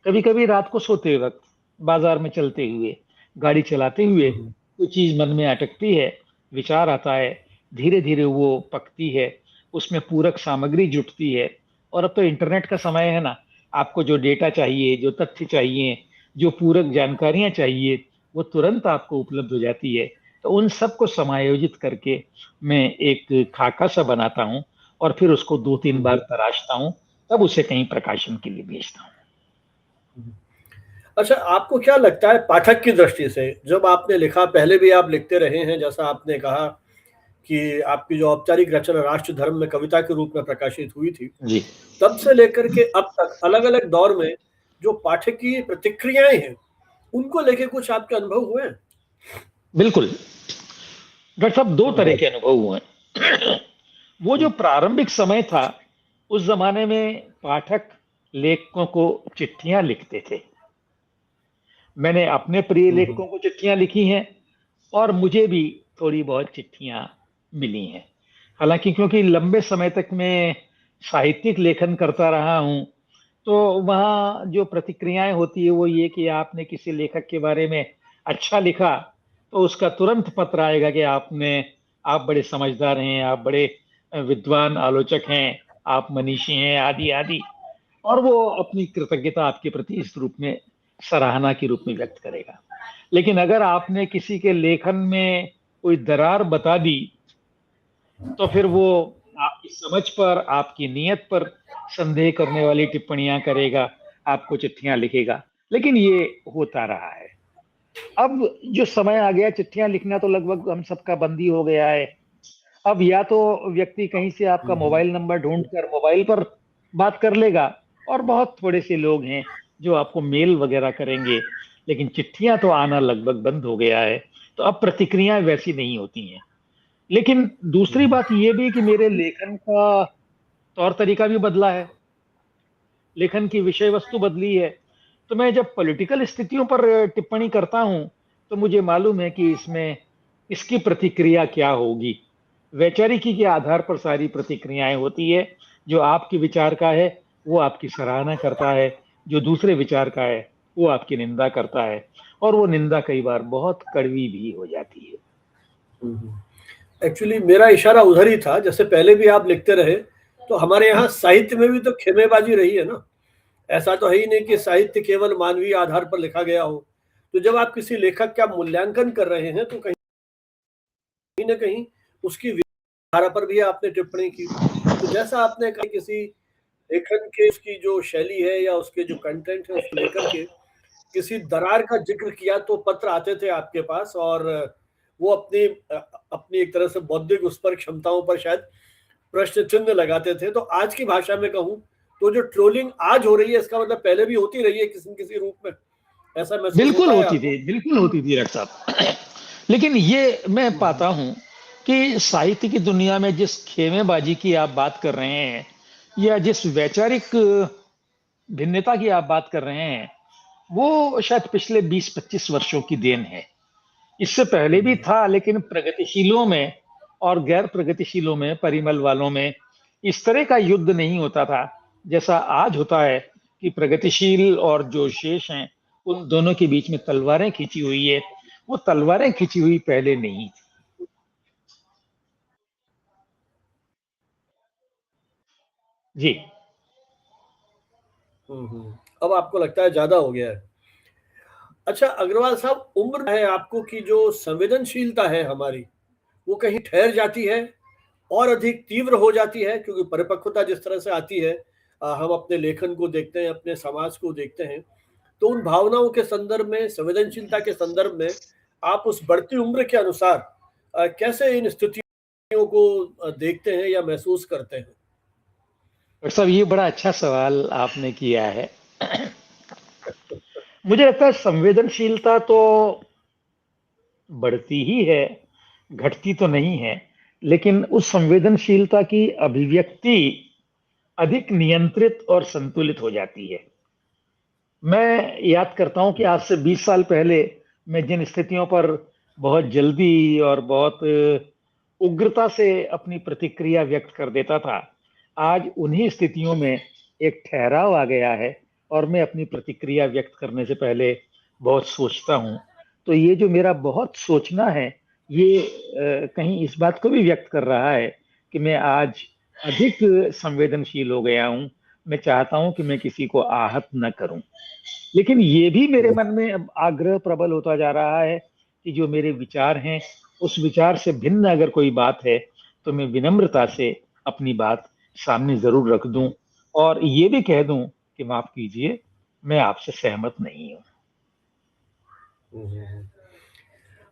कभी कभी रात को सोते वक्त, बाजार में चलते हुए, गाड़ी चलाते हुए कोई चीज मन में अटकती है, विचार आता है, धीरे धीरे वो पकती है, उसमें पूरक सामग्री जुटती है। और अब तो इंटरनेट का समय है ना। आपको जो डेटा चाहिए, जो तथ्य चाहिए, जो पूरक जानकारियां चाहिए, वो तुरंत आपको उपलब्ध हो जाती है। तो उन सबको समायोजित करके मैं एक खाका सा बनाता हूँ और फिर उसको 2-3 बार तराशता हूँ, तब उसे कहीं प्रकाशन के लिए भेजता हूँ। अच्छा, आपको क्या लगता है पाठक की दृष्टि से, जब आपने लिखा, पहले भी आप लिखते रहे हैं, जैसा आपने कहा कि आपकी जो औपचारिक रचना राष्ट्र धर्म में कविता के रूप में प्रकाशित हुई थी, जी। तब से लेकर के अब तक अलग-अलग दौर में जो पाठक की प्रतिक्रियाएं हैं, उनको लेके कुछ आपके अनुभव हुए हैं? बिल्कुल। डॉक्टर साहब, 2 तरह के अनुभव हुए हैं। वो जो प्रारंभिक समय था उस जमाने में पाठक लेखकों को चिट्ठियां लिखते थे। मैंने अपने प्रिय लेखकों को चिट्ठियां लिखी हैं और मुझे भी थोड़ी बहुत चिट्ठियां मिली हैं। हालांकि क्योंकि लंबे समय तक मैं साहित्यिक लेखन करता रहा हूं, तो वहाँ जो प्रतिक्रियाएं होती है वो ये कि आपने किसी लेखक के बारे में अच्छा लिखा तो उसका तुरंत पत्र आएगा कि आप बड़े समझदार हैं, आप बड़े विद्वान आलोचक हैं, आप मनीषी हैं, आदि आदि। और वो अपनी कृतज्ञता आपके प्रति इस रूप में, सराहना के रूप में व्यक्त करेगा। लेकिन अगर आपने किसी के लेखन में कोई दरार बता दी तो फिर वो आपकी समझ पर, आपकी नीयत पर संदेह करने वाली टिप्पणियां करेगा, आपको चिट्ठियां लिखेगा। लेकिन ये होता रहा है। अब जो समय आ गया, चिट्ठियां लिखना तो लगभग हम सबका बंदी हो गया है। अब या तो व्यक्ति कहीं से आपका मोबाइल नंबर ढूंढकर मोबाइल पर बात कर लेगा, और बहुत थोड़े से लोग हैं जो आपको मेल वगैरह करेंगे। लेकिन चिट्ठियां तो आना लगभग बंद हो गया है, तो अब प्रतिक्रियाएं वैसी नहीं होती हैं। लेकिन दूसरी बात यह भी कि मेरे लेखन का तौर तरीका भी बदला है, लेखन की विषय वस्तु बदली है। तो मैं जब पॉलिटिकल स्थितियों पर टिप्पणी करता हूं तो मुझे मालूम है कि इसमें इसकी प्रतिक्रिया क्या होगी। वैचारिकी के आधार पर सारी प्रतिक्रियाएं होती है। जो आपके विचार का है वो आपकी सराहना करता है, जो दूसरे विचार का है वो आपकी निंदा करता है, और वो निंदा कई बार बहुत कड़वी भी हो जाती है। एक्चुअली मेरा इशारा उधर ही था। जैसे पहले भी आप लिखते रहे, तो हमारे यहाँ साहित्य में भी तो खेमेबाजी रही है ना। ऐसा तो है ही नहीं कि साहित्य केवल मानवीय आधार पर लिखा गया हो। तो जब आप किसी लेखक का मूल्यांकन कर रहे हैं तो कहीं ना कहीं उसकी धारा पर भी आपने टिप्पणी की। तो जैसा आपने कहा, किसी लेखन के उसकी जो शैली है या उसके जो कंटेंट है उसको लेकर के किसी दरार का जिक्र किया तो पत्र आते थे आपके पास, और वो अपनी अपनी एक तरह से बौद्धिक उस पर क्षमताओं पर शायद प्रश्न चिन्ह लगाते थे। तो आज की भाषा में कहूं तो जो ट्रोलिंग आज हो रही है, इसका मतलब पहले भी होती रही है किसी न किसी रूप में। ऐसा महसूस बिल्कुल होता है होती आपको? थी, बिल्कुल होती थी डॉक्टर साहब। लेकिन ये मैं पाता हूं कि साहित्य की दुनिया में जिस खेमेबाजी की आप बात कर रहे हैं, या जिस वैचारिक भिन्नता की आप बात कर रहे हैं, वो शायद पिछले 20-25 वर्षों की देन है। इससे पहले भी था, लेकिन प्रगतिशीलों में और गैर प्रगतिशीलों में, परिमल वालों में इस तरह का युद्ध नहीं होता था जैसा आज होता है, कि प्रगतिशील और जो शेष हैं उन दोनों के बीच में तलवारें खींची हुई है। वो तलवारें खींची हुई पहले नहीं थी। जी। अब आपको लगता है ज्यादा हो गया है? अच्छा अग्रवाल साहब, उम्र है आपको की जो संवेदनशीलता है हमारी, वो कहीं ठहर जाती है और अधिक तीव्र हो जाती है? क्योंकि परिपक्वता जिस तरह से आती है, हम अपने लेखन को देखते हैं, अपने समाज को देखते हैं, तो उन भावनाओं के संदर्भ में, संवेदनशीलता के संदर्भ में आप उस बढ़ती उम्र के अनुसार कैसे इन स्थितियों को देखते हैं या महसूस करते हैं? डॉक्टर साहब, ये बड़ा अच्छा सवाल आपने किया है। मुझे लगता है संवेदनशीलता तो बढ़ती ही है, घटती तो नहीं है। लेकिन उस संवेदनशीलता की अभिव्यक्ति अधिक नियंत्रित और संतुलित हो जाती है। मैं याद करता हूं कि आज से 20 साल पहले मैं जिन स्थितियों पर बहुत जल्दी और बहुत उग्रता से अपनी प्रतिक्रिया व्यक्त कर देता था, आज उन्हीं स्थितियों में एक ठहराव आ गया है, और मैं अपनी प्रतिक्रिया व्यक्त करने से पहले बहुत सोचता हूं। तो ये जो मेरा बहुत सोचना है, ये कहीं इस बात को भी व्यक्त कर रहा है कि मैं आज अधिक संवेदनशील हो गया हूं। मैं चाहता हूं कि मैं किसी को आहत न करूं। लेकिन ये भी मेरे मन में अब आग्रह प्रबल होता जा रहा है कि जो मेरे विचार हैं, उस विचार से भिन्न अगर कोई बात है तो मैं विनम्रता से अपनी बात सामने जरूर रख दूं, और ये भी कह दूं कि माफ कीजिए, मैं आपसे सहमत नहीं हूं।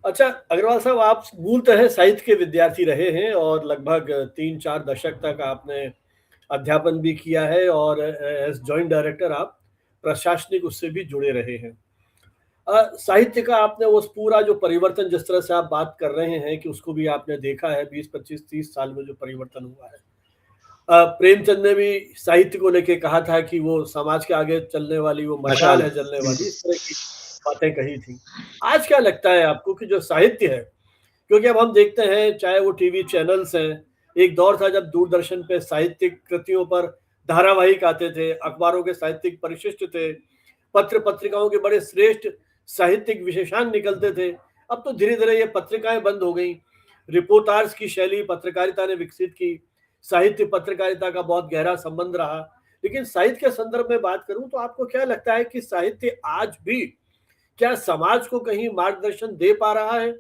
अच्छा अग्रवाल साहब, आप मूलतः साहित्य के विद्यार्थी रहे हैं और लगभग 3-4 दशक तक आपने अध्यापन भी किया है, और एज जॉइंट डायरेक्टर आप प्रशासनिक उससे भी जुड़े रहे हैं। साहित्य का आपने उस पूरा जो परिवर्तन, जिस तरह से आप बात कर रहे हैं कि उसको भी आपने देखा है, 20-25-30 साल में जो परिवर्तन हुआ है, प्रेमचंद ने भी साहित्य को लेके कहा था कि वो समाज के आगे चलने वाली वो मशाल है जलने वाली, इस तरह की बातें कही थी। आज क्या लगता है आपको कि जो साहित्य है, क्योंकि अब हम देखते हैं चाहे वो टीवी चैनल्स हैं, एक दौर था जब दूरदर्शन पे साहित्यिक कृतियों पर धारावाहिक आते थे, अखबारों के साहित्यिक परिशिष्ट थे, पत्र पत्रिकाओं के बड़े श्रेष्ठ साहित्यिक विशेषांक निकलते थे। अब तो धीरे धीरे ये पत्रिकाएं बंद हो गई, रिपोर्टार्स की शैली पत्रकारिता ने विकसित की, साहित्य पत्रकारिता का बहुत गहरा संबंध रहा। लेकिन साहित्य के संदर्भ में बात करूं तो आपको क्या लगता है कि साहित्य आज भी क्या समाज को कहीं मार्गदर्शन दे पा रहा है,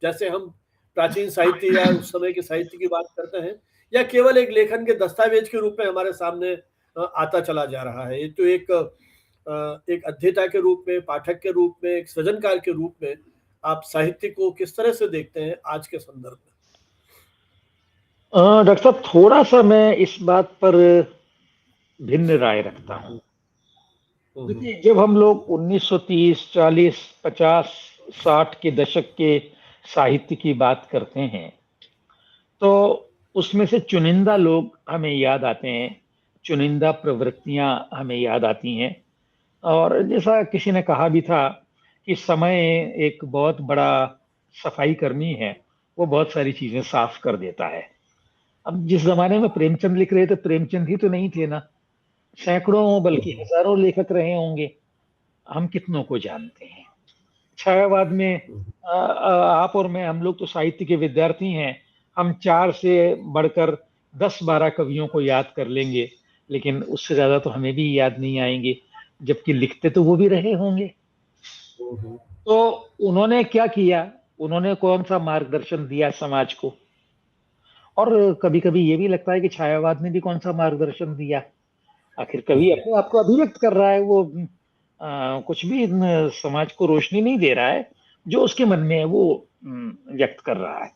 जैसे हम प्राचीन साहित्य या उस समय के साहित्य की बात करते हैं, या केवल एक लेखन के दस्तावेज के रूप में हमारे सामने आता चला जा रहा है? ये तो एक अध्येता के रूप में, पाठक के रूप में, एक सृजनकार के रूप में आप साहित्य को किस तरह से देखते हैं आज के संदर्भ में? डॉक्टर साहब, थोड़ा सा मैं इस बात पर भिन्न राय रखता हूँ। देखिए, जब हम लोग 1930, 40, 50, 60 के दशक के साहित्य की बात करते हैं तो उसमें से चुनिंदा लोग हमें याद आते हैं, चुनिंदा प्रवृत्तियां हमें याद आती हैं। और जैसा किसी ने कहा भी था कि समय एक बहुत बड़ा सफाई कर्मी है, वो बहुत सारी चीजें साफ कर देता है। अब जिस जमाने में प्रेमचंद लिख रहे थे, प्रेमचंद ही तो नहीं थे ना, सैकड़ों बल्कि हजारों लेखक रहे होंगे, हम कितनों को जानते हैं। छायावाद में आप और मैं, हम लोग तो साहित्य के विद्यार्थी हैं, हम 4 से बढ़कर 10-12 कवियों को याद कर लेंगे, लेकिन उससे ज्यादा तो हमें भी याद नहीं आएंगे, जबकि लिखते तो वो भी रहे होंगे। तो उन्होंने क्या किया, उन्होंने कौन सा मार्गदर्शन दिया समाज को? और कभी कभी ये भी लगता है कि छायावाद ने भी कौन सा मार्गदर्शन दिया। आखिर कवि अपने आप को अभिव्यक्त कर रहा है, वो कुछ भी समाज को रोशनी नहीं दे रहा है, जो उसके मन में है वो व्यक्त कर रहा है।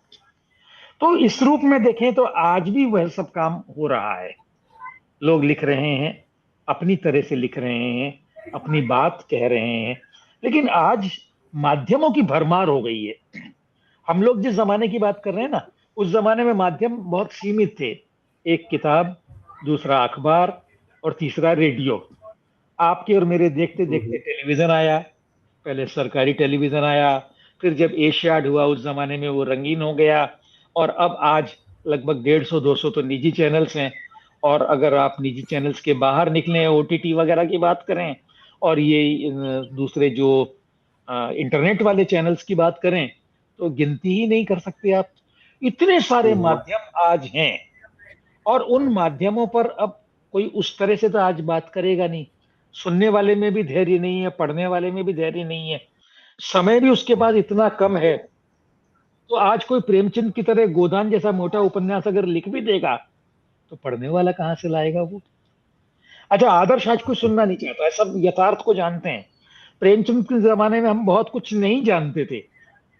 तो इस रूप में देखें तो आज भी वह सब काम हो रहा है। लोग लिख रहे हैं, अपनी तरह से लिख रहे हैं, अपनी बात कह रहे हैं, लेकिन आज माध्यमों की भरमार हो गई है। हम लोग जिस जमाने की बात कर रहे हैं ना, उस जमाने में माध्यम बहुत सीमित थे। एक किताब, दूसरा अखबार और तीसरा रेडियो। आपके और मेरे देखते देखते टेलीविजन आया, पहले सरकारी टेलीविजन आया, फिर जब एशियाड हुआ उस जमाने में वो रंगीन हो गया, और अब आज लगभग 150-200 तो निजी चैनल्स हैं। और अगर आप निजी चैनल्स के बाहर निकले, ओटीटी वगैरह की बात करें, और ये दूसरे जो इंटरनेट वाले चैनल्स की बात करें, तो गिनती ही नहीं कर सकते आप। इतने सारे माध्यम आज हैं, और उन माध्यमों पर अब कोई उस तरह से तो आज बात करेगा नहीं। सुनने वाले में भी धैर्य नहीं है, पढ़ने वाले में भी धैर्य नहीं है, समय भी उसके पास इतना कम है। तो आज कोई प्रेमचंद की तरह गोदान जैसा मोटा उपन्यास अगर लिख भी देगा, तो पढ़ने वाला कहाँ से लाएगा वो? अच्छा, आदर्श आज कोई सुनना नहीं चाहता है, सब यथार्थ को जानते हैं। प्रेमचंद के जमाने में हम बहुत कुछ नहीं जानते थे।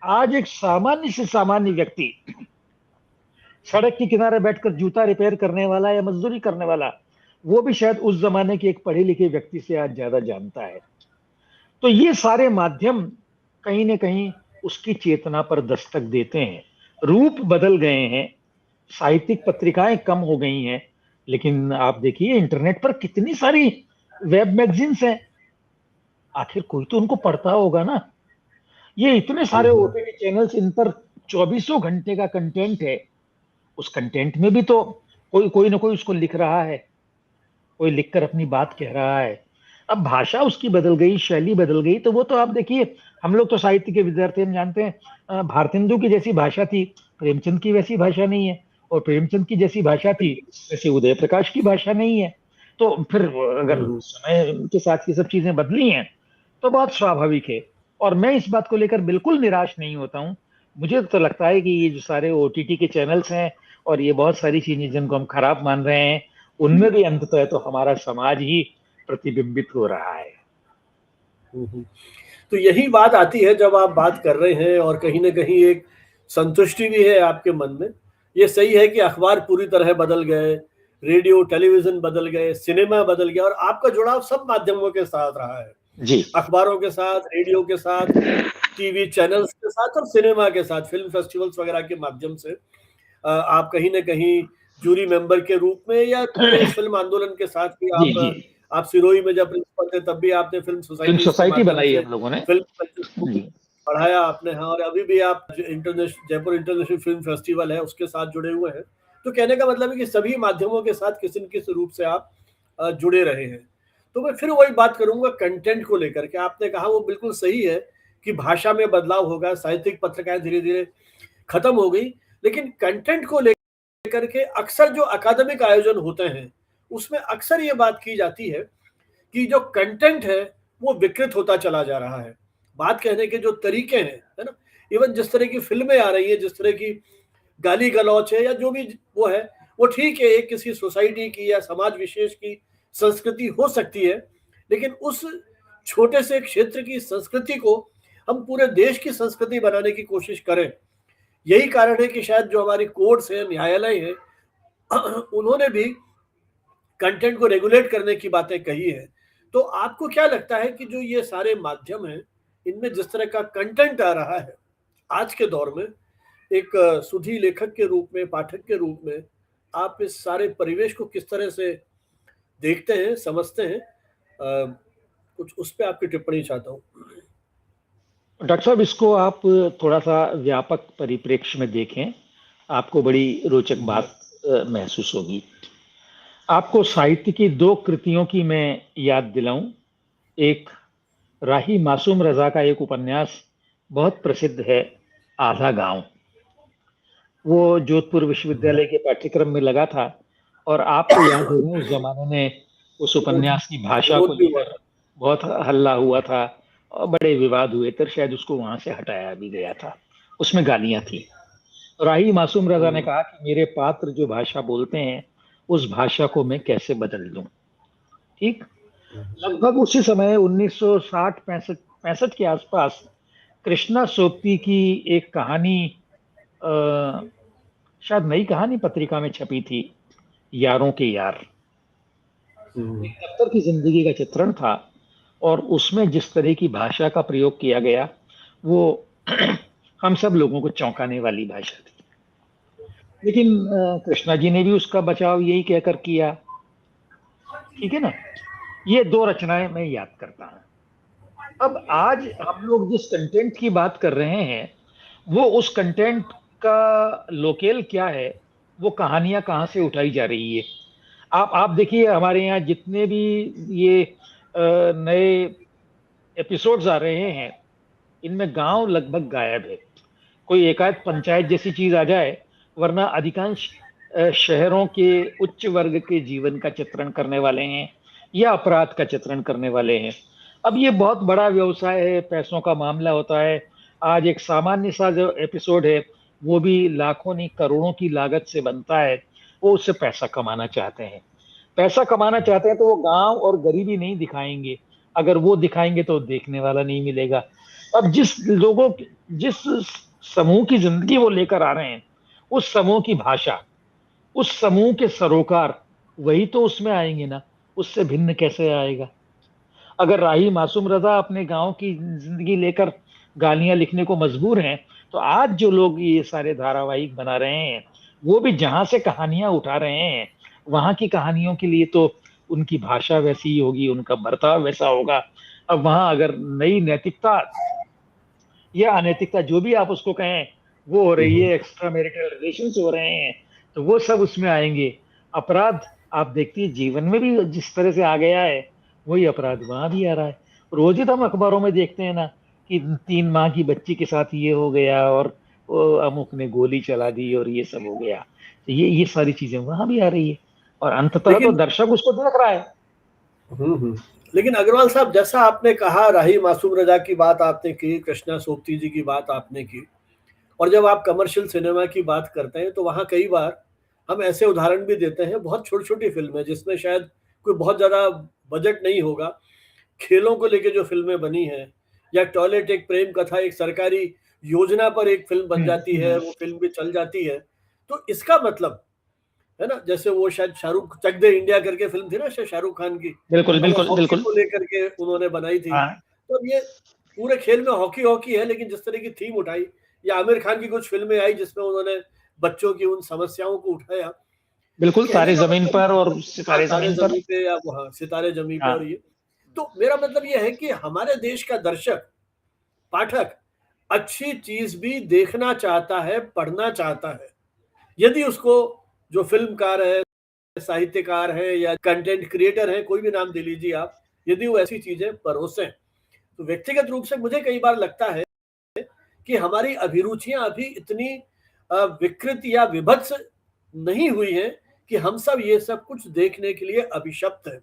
आज एक सामान्य से सामान्य व्यक्ति, सड़क के किनारे बैठकर जूता रिपेयर करने वाला या मजदूरी करने वाला, वो भी शायद उस जमाने के एक पढ़े लिखे व्यक्ति से आज ज्यादा जानता है। तो ये सारे माध्यम कहीं ना कहीं उसकी चेतना पर दस्तक देते हैं। रूप बदल गए हैं, साहित्यिक पत्रिकाएं कम हो गई हैं, लेकिन आप देखिए इंटरनेट पर कितनी सारी वेब मैगजीन्स हैं। आखिर कोई तो उनको पढ़ता होगा ना। ये इतने सारे ओटीटी चैनल्स, इन पर 24 घंटे का कंटेंट है। उस कंटेंट में भी तो कोई ना कोई उसको लिख रहा है, कोई लिखकर अपनी बात कह रहा है। अब भाषा उसकी बदल गई, शैली बदल गई, तो वो तो आप देखिए, हम लोग तो साहित्य के विद्यार्थी, हम जानते हैं भारतेंदु की जैसी भाषा थी, प्रेमचंद की वैसी भाषा नहीं है, और प्रेमचंद की जैसी भाषा थी वैसे उदय प्रकाश की भाषा नहीं है। तो फिर अगर समय के साथ ये सब चीजें बदली हैं तो बहुत स्वाभाविक है। और मैं इस बात को लेकर बिल्कुल निराश नहीं होता हूँ। मुझे तो लगता है कि ये जो सारे ओटीटी के चैनल्स हैं और ये बहुत सारी चीजें जिनको हम खराब मान रहे हैं, उनमें भी अंततः तो हमारा समाज ही प्रतिबिंबित हो रहा है। तो यही बात आती है जब आप बात कर रहे हैं, और कहीं ना कहीं एक संतुष्टि भी है आपके मन में। ये सही है कि अखबार पूरी तरह बदल गए, रेडियो टेलीविजन बदल गए, सिनेमा बदल गया, और आपका जुड़ाव सब माध्यमों के साथ रहा है जी, अखबारों के साथ, रेडियो के साथ, टीवी चैनल्स के साथ, और सिनेमा के साथ, फिल्म फेस्टिवल्स वगैरह के माध्यम से आप कहीं ना कहीं जूरी मेंबर के रूप में, या पूरे इस फिल्म आंदोलन के साथ भी जी जी, आप सिरोही में जब प्रिंसिपल थे तब भी आपने फिल्म फिल्म सोसाइटीज के सोसाइटी माध्यम बनाई से हम लोगों ने। फिल्म कल्चर को जी बढ़ाया आपने, हाँ, और अभी भी आप international Jaipur international film festival है उसके साथ जुड़े हुए हैं। तो कहने का मतलब है कि सभी माध्यमों के साथ किसी न किसी रूप से आप जुड़े रहे हैं। तो मैं फिर वही बात करूंगा कंटेंट को लेकर के। आपने कहा वो बिल्कुल सही है कि भाषा में बदलाव होगा, साहित्यिक पत्रिकाएं धीरे धीरे खत्म हो गई, लेकिन कंटेंट को लेकर के अक्सर जो अकादमिक आयोजन होते हैं उसमें अक्सर ये बात की जाती है कि जो कंटेंट है वो विकृत होता चला जा रहा है। बात कहने के जो तरीके हैं, है ना, इवन जिस तरह की फिल्में आ रही है, जिस तरह की गाली गलौच है या जो भी वो है, वो ठीक है, एक किसी सोसाइटी की या समाज विशेष की संस्कृति हो सकती है, लेकिन उस छोटे से क्षेत्र की संस्कृति को हम पूरे देश की संस्कृति बनाने की कोशिश करें। यही कारण है कि शायद जो हमारी कोर्ट्स हैं, न्यायालय हैं, उन्होंने भी कंटेंट को रेगुलेट करने की बातें कही है। तो आपको क्या लगता है कि जो ये सारे माध्यम हैं, इनमें जिस तरह का कंटेंट आ रहा है आज के दौर में, एक सुधी लेखक के रूप में, पाठक के रूप में, आप इस सारे परिवेश को किस तरह से देखते हैं, समझते हैं? कुछ उस पे आपकी टिप्पणी चाहता हूँ। डॉक्टर साहब, इसको आप थोड़ा सा व्यापक परिप्रेक्ष्य में देखें, आपको बड़ी रोचक बात महसूस होगी। आपको साहित्य की दो कृतियों की मैं याद दिलाऊं। एक राही मासूम रजा का एक उपन्यास बहुत प्रसिद्ध है, आधा गांव। वो जोधपुर विश्वविद्यालय के पाठ्यक्रम में लगा था, और आपको याद होगा उस जमाने में उस उपन्यास की भाषा को विरोध भी हुआ लेकर था। बहुत हल्ला हुआ था और बड़े विवाद हुए थे, शायद उसको वहां से हटाया भी गया था। उसमें गालियां थी। राही मासूम रजा ने कहा कि मेरे पात्र जो भाषा बोलते हैं उस भाषा को मैं कैसे बदल दूं। ठीक, लगभग उसी समय 1960 65 के आसपास कृष्णा सोबती की एक कहानी आ, शायद नई कहानी पत्रिका में छपी थी, यारों के यार। एक दफ्तर की जिंदगी का चित्रण था, और उसमें जिस तरह की भाषा का प्रयोग किया गया वो हम सब लोगों को चौंकाने वाली भाषा थी। लेकिन कृष्णा जी ने भी उसका बचाव यही कहकर किया। ठीक है ना। ये दो रचनाएं मैं याद करता हूं। अब आज हम लोग जिस कंटेंट की बात कर रहे हैं, वो उस कंटेंट का लोकेल क्या है, वो कहानियां कहाँ से उठाई जा रही है। आप देखिए, हमारे यहाँ जितने भी ये नए एपिसोड्स आ रहे हैं, इनमें गांव लगभग गायब है। कोई एकाध पंचायत जैसी चीज आ जाए, वरना अधिकांश शहरों के उच्च वर्ग के जीवन का चित्रण करने वाले हैं या अपराध का चित्रण करने वाले हैं। अब ये बहुत बड़ा व्यवसाय है, पैसों का मामला होता है। आज एक सामान्य सा जो एपिसोड है, वो भी लाखों नहीं करोड़ों की लागत से बनता है। वो उससे पैसा कमाना चाहते हैं। पैसा कमाना चाहते हैं तो वो गांव और गरीबी नहीं दिखाएंगे। अगर वो दिखाएंगे तो देखने वाला नहीं मिलेगा। अब जिस समूह की जिंदगी वो लेकर आ रहे हैं, उस समूह की भाषा, उस समूह के सरोकार, वही तो उसमें आएंगे ना। उससे भिन्न कैसे आएगा? अगर राही मासूम रजा अपने गांव की जिंदगी लेकर गालियां लिखने को मजबूर हैं, तो आज जो लोग ये सारे धारावाहिक बना रहे हैं, वो भी जहां से कहानियां उठा रहे हैं, वहां की कहानियों के लिए तो उनकी भाषा वैसी ही होगी, उनका बर्ताव वैसा होगा। अब वहां अगर नई नैतिकता या अनैतिकता, जो भी आप उसको कहें, वो हो रही है, एक्स्ट्रा मैरिटल रिलेशंस हो रहे हैं, तो वो सब उसमें आएंगे। अपराध, आप देखिए जीवन में भी जिस तरह से आ गया है, वही अपराध वहां भी आ रहा है। रोज ही तो हम अखबारों में देखते हैं ना कि 3 माह की बच्ची के साथ ये हो गया, और अमुक ने गोली चला दी, और ये सब हो गया। तो ये सारी चीजें वहां भी आ रही है, और अंततः तो लेकिन दर्शक उसको देख रहा है। लेकिन अग्रवाल साहब, जैसा आपने कहा, राही मासूम रजा की बात आपने की, कृष्णा सोबती जी की बात आपने की, और जब आप कमर्शियल सिनेमा की बात करते हैं तो वहां कई बार हम ऐसे उदाहरण भी देते हैं, बहुत छोटी छोटी फिल्में जिसमें शायद कोई बहुत ज्यादा बजट नहीं होगा, खेलों को लेके जो फिल्में बनी हैं, या टॉयलेट एक प्रेम कथा, एक सरकारी योजना पर एक फिल्म बन जाती है, हम्म। वो फिल्म भी चल जाती है। तो इसका मतलब है ना, जैसे वो शायद शाहरुख चक दे इंडिया करके फिल्म थी ना, शायद शाहरुख खान की, बिल्कुल अब वो बिल्कुल हॉकी बिल्कुल। को लेकर के उन्होंने बनाई थी। हाँ। तो अब ये पूरे खेल में हॉकी हॉकी है, लेकिन जिस तरह की थीम उठाई, या आमिर खान की कुछ फिल्में आई जिसमें उन्होंने बच्चों की उन समस्याओं को उठाया, बिल्कुल, कहने तारे का जमीन मतलब, पर और हाँ, सितारे तारे जमीन पर। जमी पे या वहाँ सितारे जमी पे, और हाँ। ये तो मेरा मतलब ये है कि हमारे देश का दर्शक, पाठक अच्छी चीज भी देखना चाहता है, पढ़ना चाहता है, यदि उसको, जो फिल्मकार है, साहित्यकार है या कंटेंट क्रिएटर है, कोई भी नाम दे लीजिए आप, यदि वो ऐसी चीजें परोसें। तो व्यक्तिगत रूप से मुझे कई बार लगता है कि हमारी अभिरुचियां अभी इतनी विकृत या विभत्स नहीं हुई हैं कि हम सब ये सब कुछ देखने के लिए अभिशप्त हैं।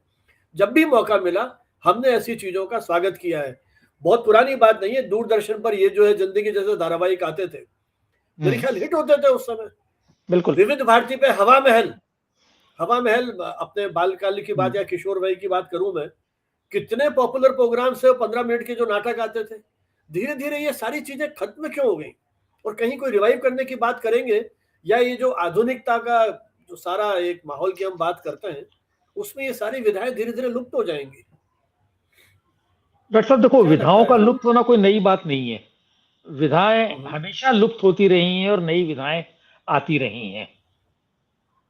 जब भी मौका मिला, हमने ऐसी चीजों का स्वागत किया है। बहुत पुरानी बात नहीं है, दूरदर्शन पर ये जो है जिंदगी जैसे धारावाहिक आते थे, मेरे ख्याल हिट होते थे उस समय। बिल्कुल। विविध भारती पे हवा महल, हवा महल, अपने बालकाल की बात हम्म, या किशोर भाई की बात करूं मैं, कितने पॉपुलर प्रोग्राम से 15 मिनट के जो नाटक आते थे। धीरे धीरे ये सारी चीजें खत्म क्यों हो गई, और कहीं कोई रिवाइव करने की बात करेंगे, या ये जो आधुनिकता का जो सारा एक माहौल की हम बात करते हैं, उसमें ये सारी विधाएं धीरे धीरे लुप्त हो जाएंगी। डॉक्टर साहब देखो, क्या लगता विधाओं है का आपको? लुप्त होना कोई नई बात नहीं है। विधाएं हम्म, हमेशा लुप्त होती रही हैं और नई विधाएं आती रही हैं।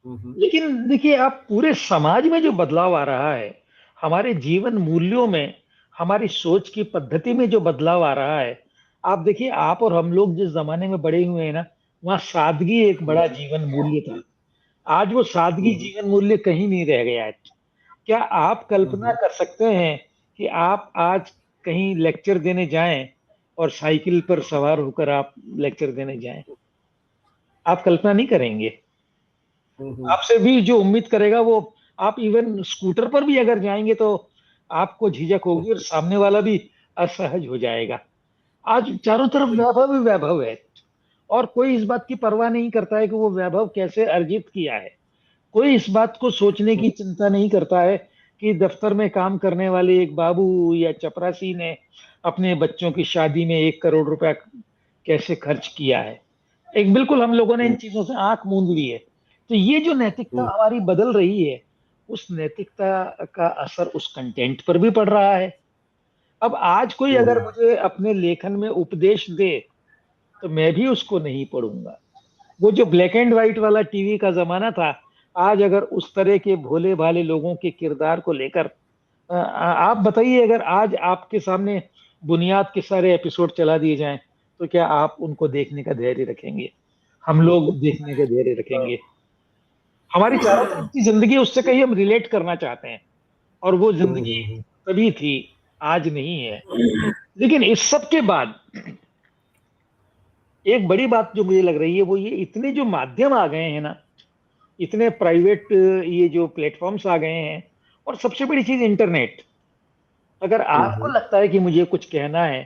हम्म, लेकिन देखिए, आप पूरे समाज में जो बदलाव आ रहा है, हमारे जीवन मूल्यों में, हमारी सोच की पद्धति में जो बदलाव आ रहा है, आप देखिए, आप और हम लोग जिस जमाने में बड़े हुए हैं ना, वहाँ सादगी एक बड़ा हम्म, जीवन मूल्य था। आज वो सादगी हम्म, जीवन मूल्य कहीं नहीं रह गया है। क्या आप कल्पना हम्म, कर सकते हैं कि आप आज कहीं लेक्चर देने जाएं और साइकिल पर सवार होकर आप लेक्चर देने जाएं? आप कल्पना नहीं करेंगे। हम्म, आपसे भी जो उम्मीद करेगा वो, आप इवन स्कूटर पर भी अगर जाएंगे तो आपको झिझक होगी और सामने वाला भी असहज हो जाएगा। आज चारों तरफ बिल्कुल। वैभव ही वैभव है, और कोई इस बात की परवाह नहीं करता है कि वो वैभव कैसे अर्जित किया है। कोई इस बात को सोचने की चिंता नहीं करता है कि दफ्तर में काम करने वाले एक बाबू या चपरासी ने अपने बच्चों की शादी में 1 करोड़ रुपया कैसे खर्च किया है। एक बिल्कुल हम लोगों ने इन चीजों से आंख मूंद ली है। तो ये जो नैतिकता हम्म, हमारी बदल रही है, उस नैतिकता का असर उस कंटेंट पर भी पड़ रहा है। अब आज कोई अगर हम्म, मुझे अपने लेखन में उपदेश दे, तो मैं भी उसको नहीं पढ़ूंगा। वो जो ब्लैक एंड व्हाइट वाला टीवी का जमाना था, आज अगर उस तरह के भोले भाले लोगों के किरदार को लेकर, आप बताइए, अगर आज आपके सामने बुनियाद के सारे एपिसोड चला दिए जाएं, तो क्या आप उनको देखने का धैर्य रखेंगे? हम लोग देखने का धैर्य रखेंगे? हमारी चारों तरफ की जिंदगी, उससे कहीं हम रिलेट करना चाहते हैं, और वो जिंदगी हम्म, तभी थी, आज नहीं है। लेकिन इस सब के बाद एक बड़ी बात जो मुझे लग रही है, वो ये, इतने जो माध्यम आ गए हैं ना, इतने प्राइवेट ये जो प्लेटफॉर्म्स आ गए हैं, और सबसे बड़ी चीज इंटरनेट। अगर आपको हम्म, लगता है कि मुझे कुछ कहना है,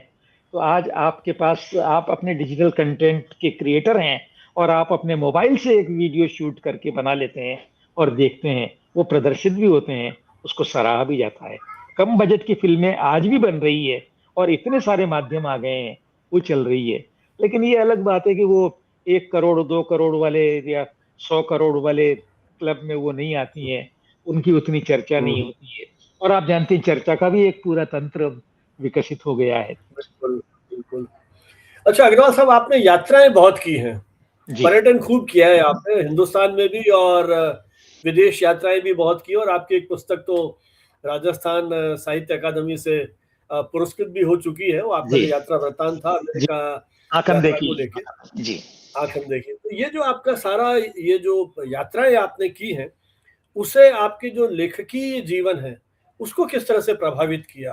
तो आज आपके पास, आप अपने डिजिटल कंटेंट के क्रिएटर हैं, और आप अपने मोबाइल से एक वीडियो शूट करके बना लेते हैं और देखते हैं, वो प्रदर्शित भी होते हैं, उसको सराहा भी जाता है। कम बजट की फिल्में आज भी बन रही है, और इतने सारे माध्यम आ गए हैं, वो चल रही है। लेकिन ये अलग बात है कि वो 1 करोड़ 2 करोड़ वाले या 100 करोड़ वाले क्लब में वो नहीं आती हैं, उनकी उतनी चर्चा नहीं हम्म, होती है। और आप जानते हैं, चर्चा का भी एक पूरा तंत्र विकसित हो गया है। बिल्कुल, बिल्कुल। अच्छा अग्रवाल साहब, आपने यात्राएं बहुत की हैं, जी। पर्यटन खूब किया है आपने, हिंदुस्तान में भी और विदेश यात्राएं भी बहुत की, और आपकी एक पुस्तक तो राजस्थान साहित्य अकादमी से पुरस्कृत भी हो चुकी है। वो आपका जी। जो यात्रा वृतांत था जी। अमेरिका आंखन यात्रा देखी। को लेके, जी। आंख हम देखिए, तो ये जो आपका सारा ये जो यात्राएं आपने की हैं, उसे आपके जो लेखकीय जीवन है, उसको किस तरह से प्रभावित किया?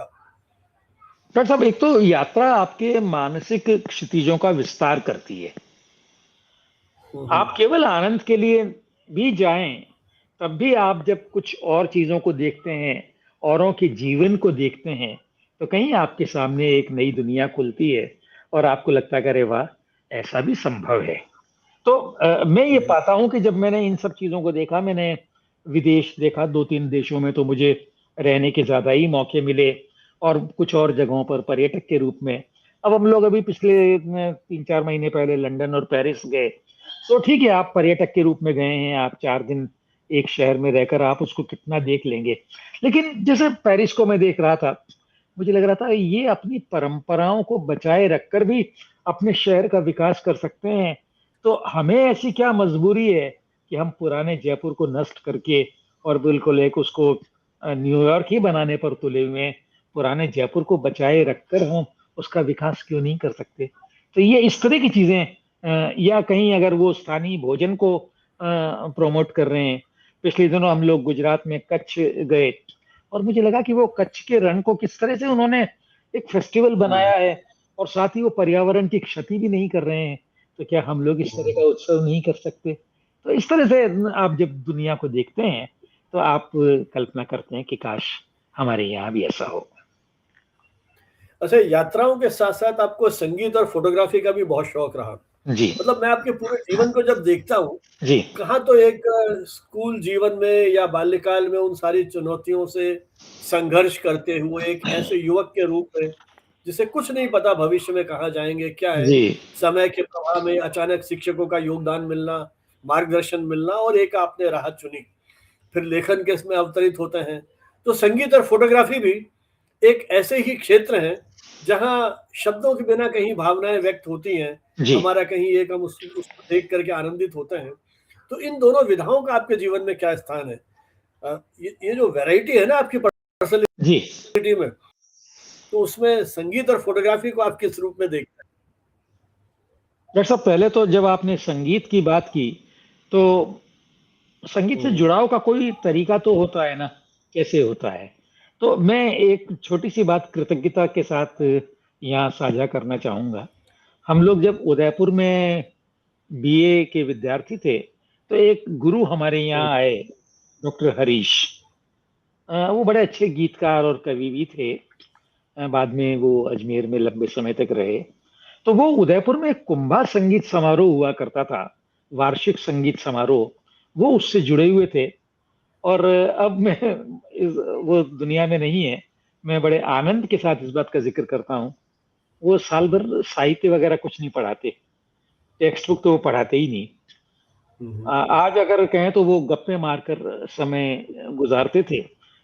डॉक्टर साहब, एक तो यात्रा आपके मानसिक क्षितिजों का विस्तार करती है। हम्म, आप केवल आनंद के लिए भी जाएं, तब भी आप जब कुछ और चीजों को देखते हैं, औरों के जीवन को देखते हैं, तो कहीं आपके सामने एक नई दुनिया खुलती है, और आपको लगता है कि अरे वाह, ऐसा भी संभव है। तो मैं ये हम्म, पाता हूं कि जब मैंने इन सब चीजों को देखा, मैंने विदेश देखा, 2-3 देशों में तो मुझे रहने के ज्यादा ही मौके मिले, और कुछ और जगहों पर पर्यटक के रूप में। अब हम लोग अभी पिछले 3-4 महीने पहले लंदन और पेरिस गए। तो ठीक है, आप पर्यटक के रूप में गए हैं, आप 4 दिन एक शहर में रहकर आप उसको कितना देख लेंगे। लेकिन जैसे पेरिस को मैं देख रहा था, मुझे लग रहा था ये अपनी परंपराओं को बचाए रखकर भी अपने शहर का विकास कर सकते हैं। तो हमें ऐसी क्या मजबूरी है कि हम पुराने जयपुर को नष्ट करके और बिल्कुल एक उसको न्यूयॉर्क ही बनाने पर तुले हुए हैं, पुराने जयपुर को बचाए रखकर हम उसका विकास क्यों नहीं कर सकते। तो ये इस तरह की चीजें, या कहीं अगर वो स्थानीय भोजन को प्रमोट कर रहे हैं। पिछले दिनों हम लोग गुजरात में कच्छ गए और मुझे लगा कि वो कच्छ के रण को किस तरह से उन्होंने एक फेस्टिवल बनाया है और साथ ही वो पर्यावरण की क्षति भी नहीं कर रहे हैं। तो क्या हम लोग इस तरह का उत्सव नहीं कर सकते। तो इस तरह से आप जब दुनिया को देखते हैं तो आप कल्पना करते हैं कि काश हमारे यहाँ भी ऐसा हो। अच्छा, यात्राओं के साथ साथ आपको संगीत और फोटोग्राफी का भी बहुत शौक रहा। जी मतलब मैं आपके पूरे जीवन को जब देखता हूँ, जी कहाँ तो एक स्कूल जीवन में या बाल्यकाल में उन सारी चुनौतियों से संघर्ष करते हुए एक ऐसे युवक के रूप में जिसे कुछ नहीं पता भविष्य में कहाँ जाएंगे, क्या है, जी समय के प्रवाह में अचानक शिक्षकों का योगदान मिलना, मार्गदर्शन मिलना और एक आपने राह चुनी, फिर लेखन के इसमें अवतरित होते हैं। तो संगीत और फोटोग्राफी भी एक ऐसे ही क्षेत्र हैं जहाँ शब्दों के बिना कहीं भावनाएं व्यक्त होती हैं, जी हमारा कहीं एक हम उसको देख करके आनंदित होते हैं। तो इन दोनों विधाओं का आपके जीवन में क्या स्थान है? ये जो वैरायटी है ना आपकी जी पर्सनैलिटी में, तो उसमें संगीत और फोटोग्राफी को आप किस रूप में देखते डॉक्टर साहब, पहले तो जब आपने संगीत की बात की तो संगीत से हैं? जुड़ाव का कोई तरीका तो होता है ना, कैसे होता है। तो मैं एक छोटी सी बात कृतज्ञता के साथ यहाँ साझा करना चाहूंगा। हम लोग जब उदयपुर में बीए के विद्यार्थी थे तो एक गुरु हमारे यहाँ आए, डॉक्टर हरीश। वो बड़े अच्छे गीतकार और कवि भी थे। बाद में वो अजमेर में लंबे समय तक रहे। तो वो उदयपुर में एक कुंभा संगीत समारोह हुआ करता था, वार्षिक संगीत समारोह, वो उससे जुड़े हुए थे। और अब मैं वो दुनिया में नहीं है। मैं बड़े आनंद के साथ इस बात का जिक्र करता हूँ। वो साल भर साहित्य वगैरह कुछ नहीं पढ़ाते, टेक्स्ट बुक तो वो पढ़ाते ही नहीं। आज अगर कहें तो वो गप्पे मारकर समय गुजारते थे,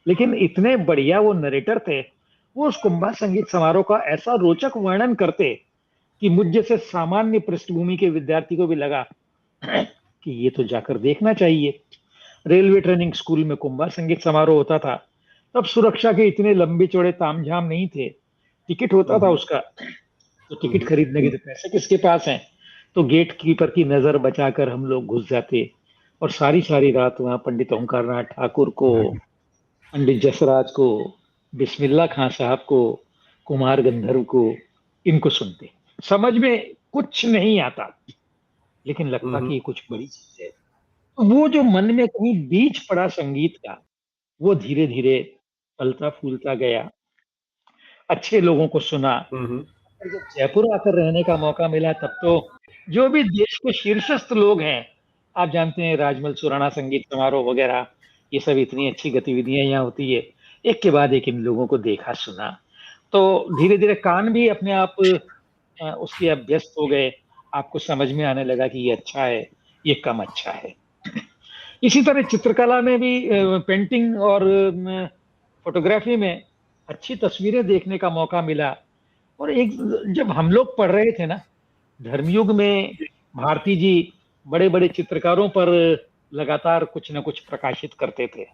लेकिन इतने बढ़िया वो नरेटर थे। वो उस कुंभा संगीत समारोह का ऐसा रोचक वर्णन करते कि मुझ जैसे सामान्य पृष्ठभूमि के विद्यार्थी को भी लगा कि ये तो जाकर देखना चाहिए। रेलवे ट्रेनिंग स्कूल में कुंभा संगीत समारोह होता था। तब सुरक्षा के इतने लंबे चौड़े तामझाम नहीं थे, टिकट होता था उसका। तो टिकट खरीदने के तो पैसे किसके पास हैं। तो गेट कीपर की नजर बचाकर हम लोग घुस जाते और सारी सारी रात वहां पंडित ओंकारनाथ ठाकुर को, पंडित जसराज को, बिस्मिल्लाह खां साहब को, कुमार गंधर्व को, इनको सुनते। समझ में कुछ नहीं आता, लेकिन लगता कि ये कुछ बड़ी चीज है। तो वो जो मन में कहीं बीज पड़ा संगीत का, वो धीरे धीरे फलता फूलता गया। अच्छे लोगों को सुना। और जब जयपुर आकर रहने का मौका मिला तब तो जो भी देश के शीर्षस्थ लोग हैं, आप जानते हैं राजमल सुराणा संगीत समारोह वगैरह, ये सब इतनी अच्छी गतिविधियां यहाँ होती है। एक के बाद एक इन लोगों को देखा सुना, तो धीरे धीरे कान भी अपने आप उसके अभ्यस्त हो गए। आपको समझ में आने लगा कि ये अच्छा है, ये कम अच्छा है। इसी तरह चित्रकला में भी, पेंटिंग और फोटोग्राफी में अच्छी तस्वीरें देखने का मौका मिला। और एक, जब हम लोग पढ़ रहे थे ना धर्मयुग में, भारती जी बड़े बड़े चित्रकारों पर लगातार कुछ न कुछ प्रकाशित करते थे,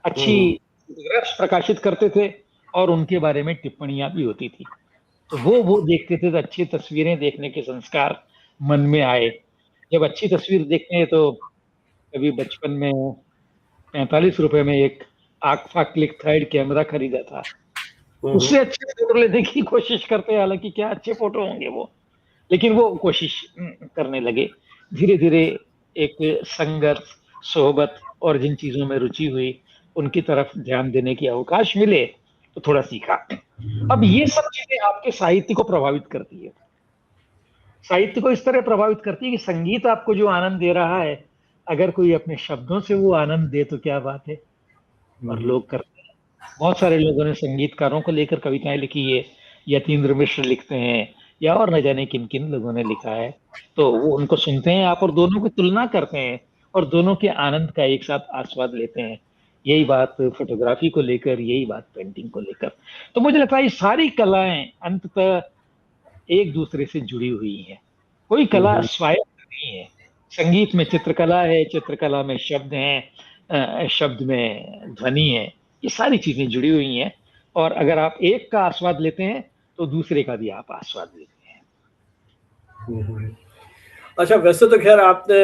अच्छी फोटोग्राफ्स प्रकाशित करते थे और उनके बारे में टिप्पणियां भी होती थी। तो वो देखते थे तो अच्छी तस्वीरें देखने के संस्कार मन में आए। जब अच्छी तस्वीर देखते हैं तो कभी बचपन में 45 रुपए में एक आक्फा क्लिक थर्ड कैमरा खरीदा था, उससे अच्छे फोटो लेने की कोशिश करते हैं। हालांकि क्या अच्छे फोटो होंगे वो, लेकिन वो कोशिश करने लगे। धीरे धीरे एक संगत, सोहबत और जिन चीजों में रुचि हुई उनकी तरफ ध्यान देने की अवकाश मिले तो थोड़ा सीखा। अब ये सब चीजें आपके साहित्य को प्रभावित करती है। साहित्य को इस तरह प्रभावित करती है कि संगीत आपको जो आनंद दे रहा है, अगर कोई अपने शब्दों से वो आनंद दे तो क्या बात है। और लोग करते हैं। बहुत सारे लोगों ने संगीतकारों को लेकर कविताएं लिखी है, यतीन्द्र मिश्र लिखते हैं, या और न जाने किन किन लोगों ने लिखा है। तो वो उनको सुनते हैं आप और दोनों की तुलना करते हैं और दोनों के आनंद का एक साथ आस्वाद लेते हैं। यही बात फोटोग्राफी को लेकर, यही बात पेंटिंग को लेकर। तो मुझे लगता है ये सारी कलाएं अंततः एक दूसरे से जुड़ी हुई हैं। कोई कला स्वायत्त नहीं है, संगीत में चित्रकला है, चित्रकला में शब्द हैं, शब्द में ध्वनि है, ये सारी चीजें जुड़ी हुई हैं। और अगर आप एक का आस्वाद लेते हैं तो दूसरे का भी आप आस्वाद लेते हैं। अच्छा, वैसे तो खैर आपने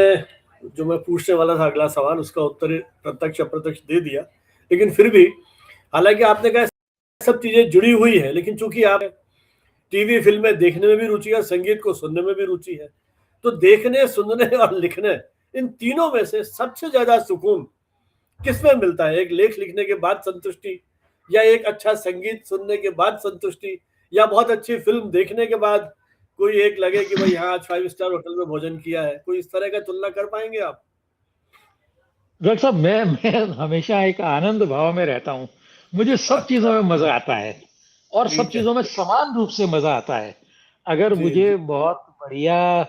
जो मैं पूछने वाला था अगला सवाल, उसका उत्तर प्रत्यक्ष अप्रत्यक्ष दे दिया, लेकिन फिर भी हालांकि आपने कहा सब चीजें जुड़ी हुई है, लेकिन चूंकि आप टीवी फिल्में देखने में भी रुचि है, संगीत को सुनने में भी रुचि है, तो देखने, सुनने और लिखने, इन तीनों में से सबसे ज्यादा सुकून किसमें मिलता है? एक लेख लिखने के बाद संतुष्टि, या एक अच्छा संगीत सुनने के बाद संतुष्टि, या बहुत अच्छी फिल्म देखने के बाद कोई एक लगे कि भाई हाँ आज 5 स्टार होटल में भोजन किया है? कोई इस तरह का तुलना कर पाएंगे आप? डॉक्टर साहब, मैं हमेशा एक आनंद भाव में रहता हूँ। मुझे सब चीजों में मजा आता है और सब ठीक है। चीजों में समान रूप से मजा आता है। अगर जी जी। मुझे बहुत बढ़िया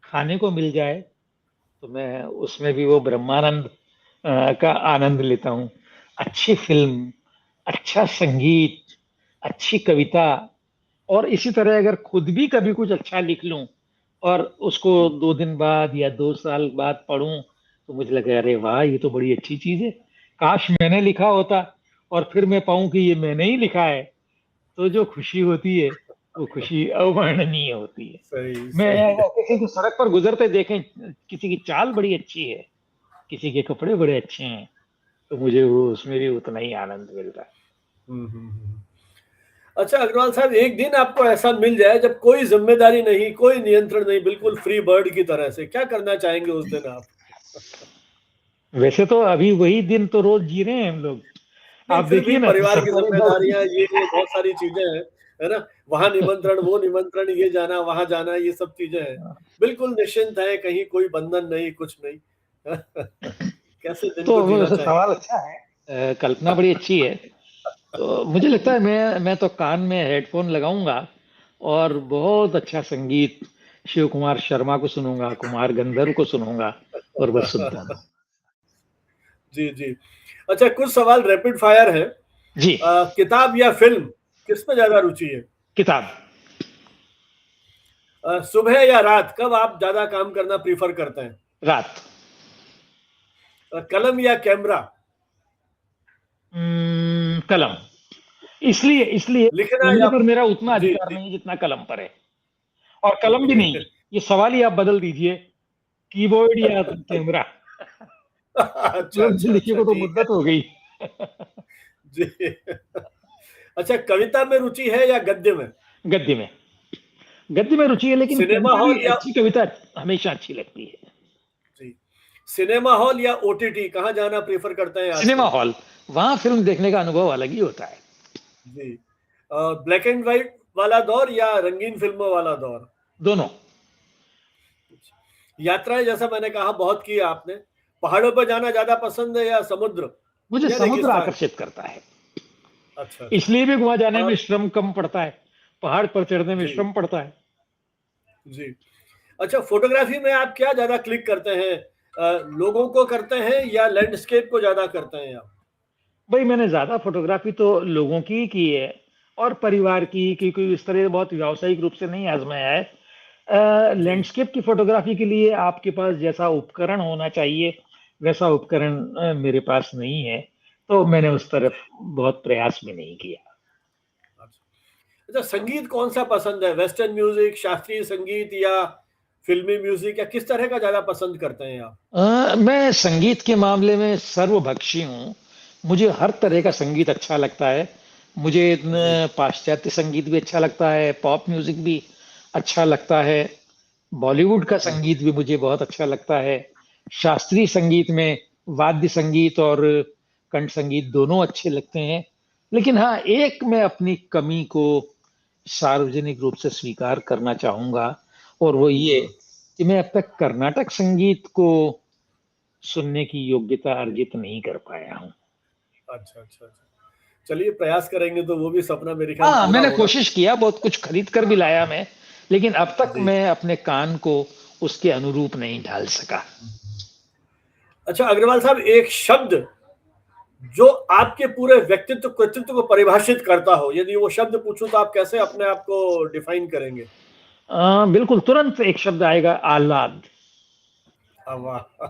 खाने को मिल जाए तो मैं उसमें भी वो ब्रह्मानंद का आनंद लेता हूँ। अच्छी फिल्म, अच्छा संगीत, अच्छी कविता, और इसी तरह अगर खुद भी कभी कुछ अच्छा लिख लूं और उसको 2 दिन बाद या 2 साल बाद पढूं तो मुझे लगे अरे वाह, ये तो बड़ी अच्छी चीज है, काश मैंने लिखा होता। और फिर मैं पाऊं कि ये मैंने ही लिखा है, तो जो खुशी होती है वो खुशी अवर्णनीय होती है। सही सही। मैं किसी को सड़क पर गुजरते देखें, किसी की चाल बड़ी अच्छी है, किसी के कपड़े बड़े अच्छे हैं, तो मुझे वो उसमें भी उतना ही आनंद मिलता है। हम्म। अच्छा अग्रवाल साहब, एक दिन आपको ऐसा मिल जाए जब कोई जिम्मेदारी नहीं, कोई नियंत्रण नहीं, बिल्कुल फ्री बर्ड की तरह से, क्या करना चाहेंगे उस दिन आप? वैसे तो अभी वही दिन तो रोज जी रहे हैं हम लोग। नहीं, आप फिर भी देखिए ना, परिवार की सरकारी जिम्मेदारियां, नौकरी। ये बहुत सारी चीजें हैं, है ना? वहां निमंत्रण, वो निमंत्रण, ये जाना, वहां जाना, ये सब चीजें हैं। बिल्कुल निश्चिंत है, कहीं कोई बंधन नहीं, कुछ नहीं। कैसे दिन तो को जीना वैसे चाहिए? सवाल अच्छा है, कल्पना बड़ी अच्छी है। तो मुझे लगता है मैं तो कान में हेडफोन लगाऊंगा और बहुत अच्छा संगीत शिव कुमार शर्मा को सुनूंगा, कुमार गंधर्व को सुनूंगा, और बस सुनता रहूं। जी जी। अच्छा, कुछ सवाल रैपिड फायर है। जी। किताब या फिल्म, किसमें ज्यादा रुचि है? किताब। सुबह या रात, कब आप ज्यादा काम करना प्रीफर करते हैं? रात। कलम या कैमरा? कलम। इसलिए इसलिए लिखना कैमरे या, पर मेरा उतना जी अधिकार जी, नहीं है जितना कलम पर है। और कलम भी ओके। नहीं, ये सवाल ही आप बदल दीजिए, कीबोर्ड या कैमरा। अच्छा कलम से अच्छा लिखे अच्छा, को तो ठीक है। मुद्दत हो गई। जी। अच्छा, कविता में रुचि है या गद्य में? गद्य में। गद्य में रुचि है, लेकिन सिनेमा कविता भी, हॉल या, अच्छी कविता हमेशा अच्छी लगती है। जी, सिनेमा हॉल या ओटीटी, कहाँ जाना प्रेफर करते हैं सिनेमा आजकल? हॉल, वहां फिल्म देखने का अनुभव अलग ही होता है। जी। ब्लैक एंड व्हाइट वाला दौर या रंगीन फिल्मों वाला दौर? दोनों। यात्राएं, जैसा मैंने कहा, बहुत की आपने। पहाड़ों पर जाना ज्यादा पसंद है या समुद्र मुझे या समुद्र रेगिस्तान? आकर्षित करता है, अच्छा अच्छा। इसलिए भी वहां जाने में और, श्रम कम पड़ता है, पहाड़ पर चढ़ने में जी श्रम पड़ता है। जी। अच्छा, फोटोग्राफी में आप क्या ज्यादा क्लिक करते हैं? लोगों को करते हैं या लैंडस्केप को ज्यादा करते हैं आप? भाई, मैंने ज्यादा फोटोग्राफी तो लोगों की ही की है और परिवार की कोई इस तरह बहुत व्यावसायिक रूप से नहीं आजमाया है। जी। लैंडस्केप की फोटोग्राफी के लिए आपके पास जैसा उपकरण होना चाहिए वैसा उपकरण मेरे पास नहीं है, तो मैंने उस तरफ बहुत प्रयास भी नहीं किया। अच्छा अच्छा, संगीत कौन सा पसंद है? वेस्टर्न म्यूजिक, शास्त्रीय संगीत, या फिल्मी म्यूजिक, या किस तरह का ज्यादा पसंद करते हैं आप? मैं संगीत के मामले में सर्वभक्षी हूँ। मुझे हर तरह का संगीत अच्छा लगता है। मुझे जी। पाश्चात्य संगीत भी अच्छा लगता है, पॉप म्यूजिक भी अच्छा लगता है, बॉलीवुड का जी। संगीत भी मुझे बहुत अच्छा लगता है। शास्त्रीय संगीत में वाद्य संगीत और कंठ संगीत दोनों अच्छे लगते हैं। लेकिन हाँ, एक मैं अपनी कमी को सार्वजनिक रूप से स्वीकार करना चाहूंगा, और वो ये हम्म। कि मैं अब तक कर्नाटक संगीत को सुनने की योग्यता अर्जित नहीं कर पाया हूँ। अच्छा अच्छा अच्छा, चलिए प्रयास करेंगे तो वो भी सपना मेरे ख्याल हाँ, पूरा मैंने होगा। कोशिश किया, बहुत कुछ खरीद कर भी लाया मैं, लेकिन अब तक जी। मैं अपने कान को उसके अनुरूप नहीं ढाल सका। अच्छा अग्रवाल साहब, एक शब्द जो आपके पूरे व्यक्तित्व कृतित्व को परिभाषित करता हो, यदि वो शब्द पूछूं तो आप कैसे अपने आप को डिफाइन करेंगे? बिल्कुल, तुरंत एक शब्द आएगा, आह्लाद। वाह!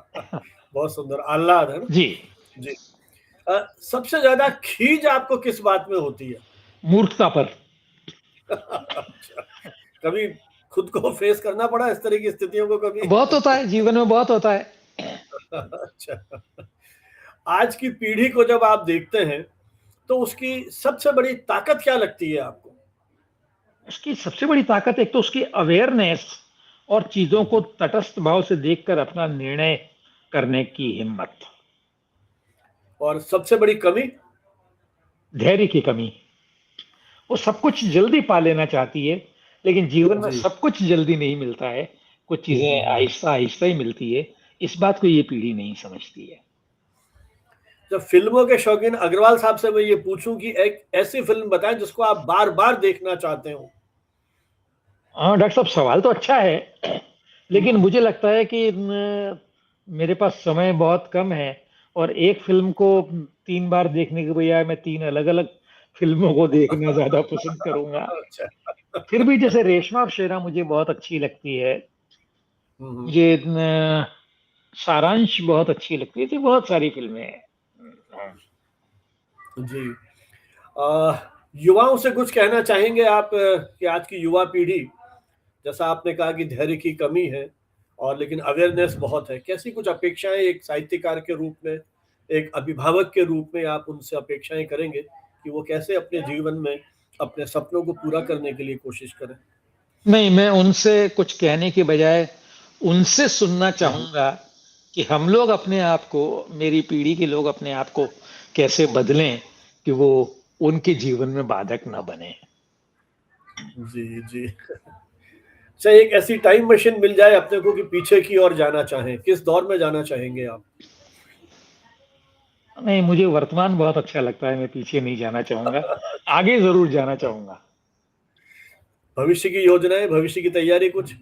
बहुत सुंदर, आह्लाद है ना? जी। जी। सबसे ज़्यादा खीज आपको किस बात में होती है? मूर्खता पर। अच्छा, कभी खुद को फेस करना पड़ा इस तरह की स्थितियों को कभी? बहुत होता है, जीवन में बहुत होता है। अच्छा। आज की पीढ़ी को जब आप देखते हैं, तो उसकी सबसे बड़ी ताकत क्या लगती है आपको? उसकी सबसे बड़ी ताकत एक तो उसकी अवेयरनेस और चीज़ों को तटस्थ भाव से देखकर अपना निर्णय करने की हिम्मत। और सबसे बड़ी कमी? धैर्य की कमी। वो सब कुछ जल्दी पा लेना चाहती है, लेकिन जीवन में जी। सब कुछ जल्दी नहीं मिलता है। कुछ चीज़ें हुँ। आहिस्ता-आहिस्ता ही मिलती है। इस बात को ये पीढ़ी नहीं समझती है। जब फ़िल्मों के शौकीन अग्रवाल साहब से मैं ये पूछूँ कि एक ऐसी फ़िल्म बताएँ जिसको आप बार-बार देखना चाहते हो? हाँ, डॉक्टर साहब सवाल तो अच्छा है, लेकिन हुँ। मुझे लगता है कि मेरे पास समय बहुत कम है और एक फ़िल्म को 3 बार देखने के बजाय मैं 3 अलग-अलग फ़िल्मों को देखना ज़्यादा पसंद करूँगा। अच्छा। फिर भी जैसे रेशमा और शेरा मुझे बहुत अच्छी लगती है। हुँ, हुँ। मुझे सारांश बहुत अच्छी लगती है। ऐसी बहुत सारी फ़िल्में हैं। जी। युवाओं से कुछ कहना चाहेंगे आप कि आज की युवा पीढ़ी, जैसा आपने कहा कि धैर्य की कमी है और लेकिन अवेयरनेस बहुत है। कैसी कुछ अपेक्षाएँ एक साहित्यकार के रूप में, एक अभिभावक के रूप में आप उनसे अपेक्षाएँ करेंगे कि वो कैसे अपने जीवन में अपने सपनों को पूरा करने के लिए कोशिश करें? नहीं, मैं उनसे कुछ कहने के बजाय उनसे सुनना हुँ, हुँ। चाहूँगा कि हम लोग अपने आप को, मेरी पीढ़ी के लोग अपने आप को कैसे बदलें कि वो उनके जीवन में बाधक ना बने। जी, जी। अच्छा, एक ऐसी टाइम मशीन मिल जाए अपने को कि पीछे की ओर जाना चाहें, किस दौर में जाना चाहेंगे आप? नहीं, मुझे वर्तमान बहुत अच्छा लगता है, मैं पीछे नहीं जाना चाहूँगा। आगे ज़रूर जाना चाहूँगा। भविष्य की योजनाएँ, भविष्य की तैयारी कुछ?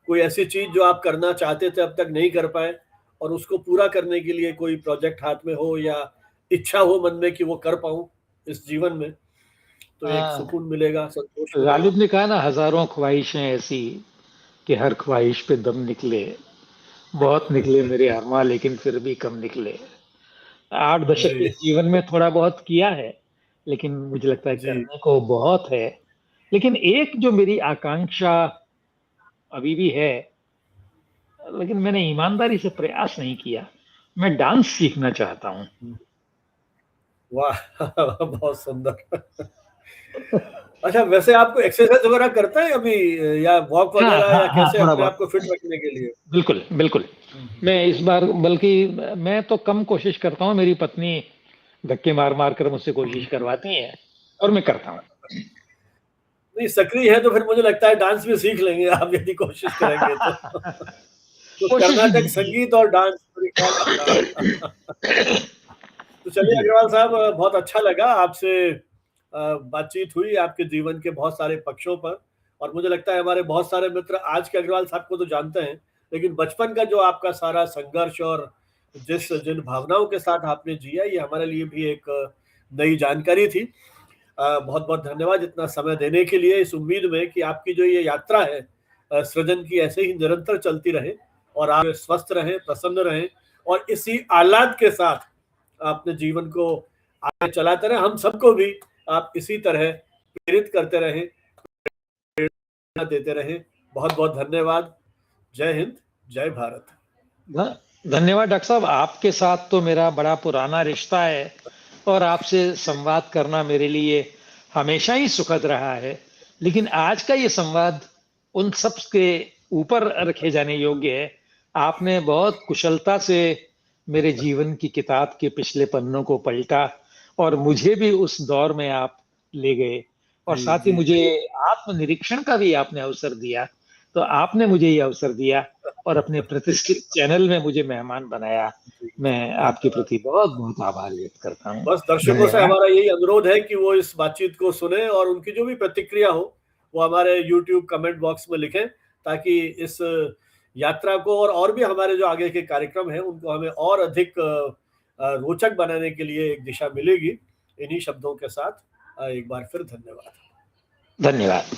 कोई ऐसी चीज़ जो आप करना चाहते थे अब तक नहीं कर पाए और उसको पूरा करने के लिए कोई प्रोजेक्ट हाथ में हो या इच्छा हो मन में कि वो कर पाऊँ इस जीवन में, तो एक हाँ, सुकून मिलेगा, संतोष मिलेगा। गालिब ने कहा ना, हज़ारों ख्वाहिशें ऐसी कि हर ख्वाहिश पे दम निकले, बहुत निकले मेरे अरमां लेकिन फिर भी कम निकले। 8 दशक के जी, जीवन में थोड़ा बहुत किया है, लेकिन मुझे लगता है जी। करने को बहुत है। लेकिन एक जो मेरी आकांक्षा अभी भी है, लेकिन मैंने ईमानदारी से प्रयास नहीं किया, मैं डांस सीखना चाहता हूँ। हुँ, वाह! बहुत सुंदर। अच्छा, वैसे आपको एक्सरसाइज़ वगैरह करते हैं अभी या वॉक हाँ, वगैरह हाँ, या हाँ, कैसे थोड़ा अपने आप बहुत। को फिट रखने के लिए? बिल्कुल, बिल्कुल। हुँ, हुँ। मैं इस बार बल्कि मैं तो कम कोशिश करता हूँ, मेरी पत्नी धक्के मार-मार कर मुझसे कोशिश करवाती हैं और मैं करता हूँ। नहीं, सक्रिय है तो फिर मुझे लगता है डांस भी सीख लेंगे आप यदि कोशिश करेंगे तो। तो कोशिश ही कर्नाटक नहीं की। संगीत और डांस मेरे ख्याल तो चलिए जी, अग्रवाल साहब, बहुत अच्छा लगा आपसे बातचीत हुई आपके जीवन के बहुत सारे पक्षों पर और मुझे लगता है हमारे बहुत सारे मित्र आज के अग्रवाल साहब को तो जानते हैं, लेकिन बचपन का जो आपका सारा संघर्ष और जिन भावनाओं के साथ आपने जिया, ये हमारे लिए भी एक नई जानकारी थी। बहुत-बहुत धन्यवाद इतना समय देने के लिए, इस उम्मीद में कि आपकी जो ये यात्रा है सृजन की ऐसे ही निरंतर चलती रहे और आप स्वस्थ रहें, प्रसन्न रहें और इसी आह्लाद के साथ अपने जीवन को आगे चलाते रहें। हम सबको भी आप इसी तरह प्रेरित करते रहें, देते रहें। बहुत-बहुत धन्यवाद। जय हिंद, जय भारत। ध धन्यवाद डॉक्टर साहब, आपके साथ तो मेरा बड़ा पुराना रिश्ता है और आपसे संवाद करना मेरे लिए हमेशा ही सुखद रहा है। लेकिन आज का ये संवाद उन सब के ऊपर रखे जाने योग्य है। आपने बहुत कुशलता से मेरे जीवन की किताब के पिछले पन्नों को पलटा और मुझे भी उस दौर में आप ले गए और जी, साथ ही जी, मुझे जी। आत्मनिरीक्षण का भी आपने अवसर दिया। तो आपने मुझे ये अवसर दिया और अपने प्रतिष्ठित चैनल में मुझे मेहमान बनाया। जी, मैं आपके धन्यवाद। प्रति बहुत-बहुत आभार व्यक्त करता हूँ। बस दर्शकों से धन्यवाद। हमारा यही अनुरोध है कि वो इस बातचीत को सुने और उनकी जो भी प्रतिक्रिया हो, वो हमारे यूट्यूब कमेंट बॉक्स में लिखें, ताकि इस यात्रा को और भी हमारे जो आगे के कार्यक्रम हैं, उनको हमें और अधिक रोचक बनाने के लिए एक दिशा मिलेगी। इन्हीं शब्दों के साथ एक बार फिर धन्यवाद। धन्यवाद।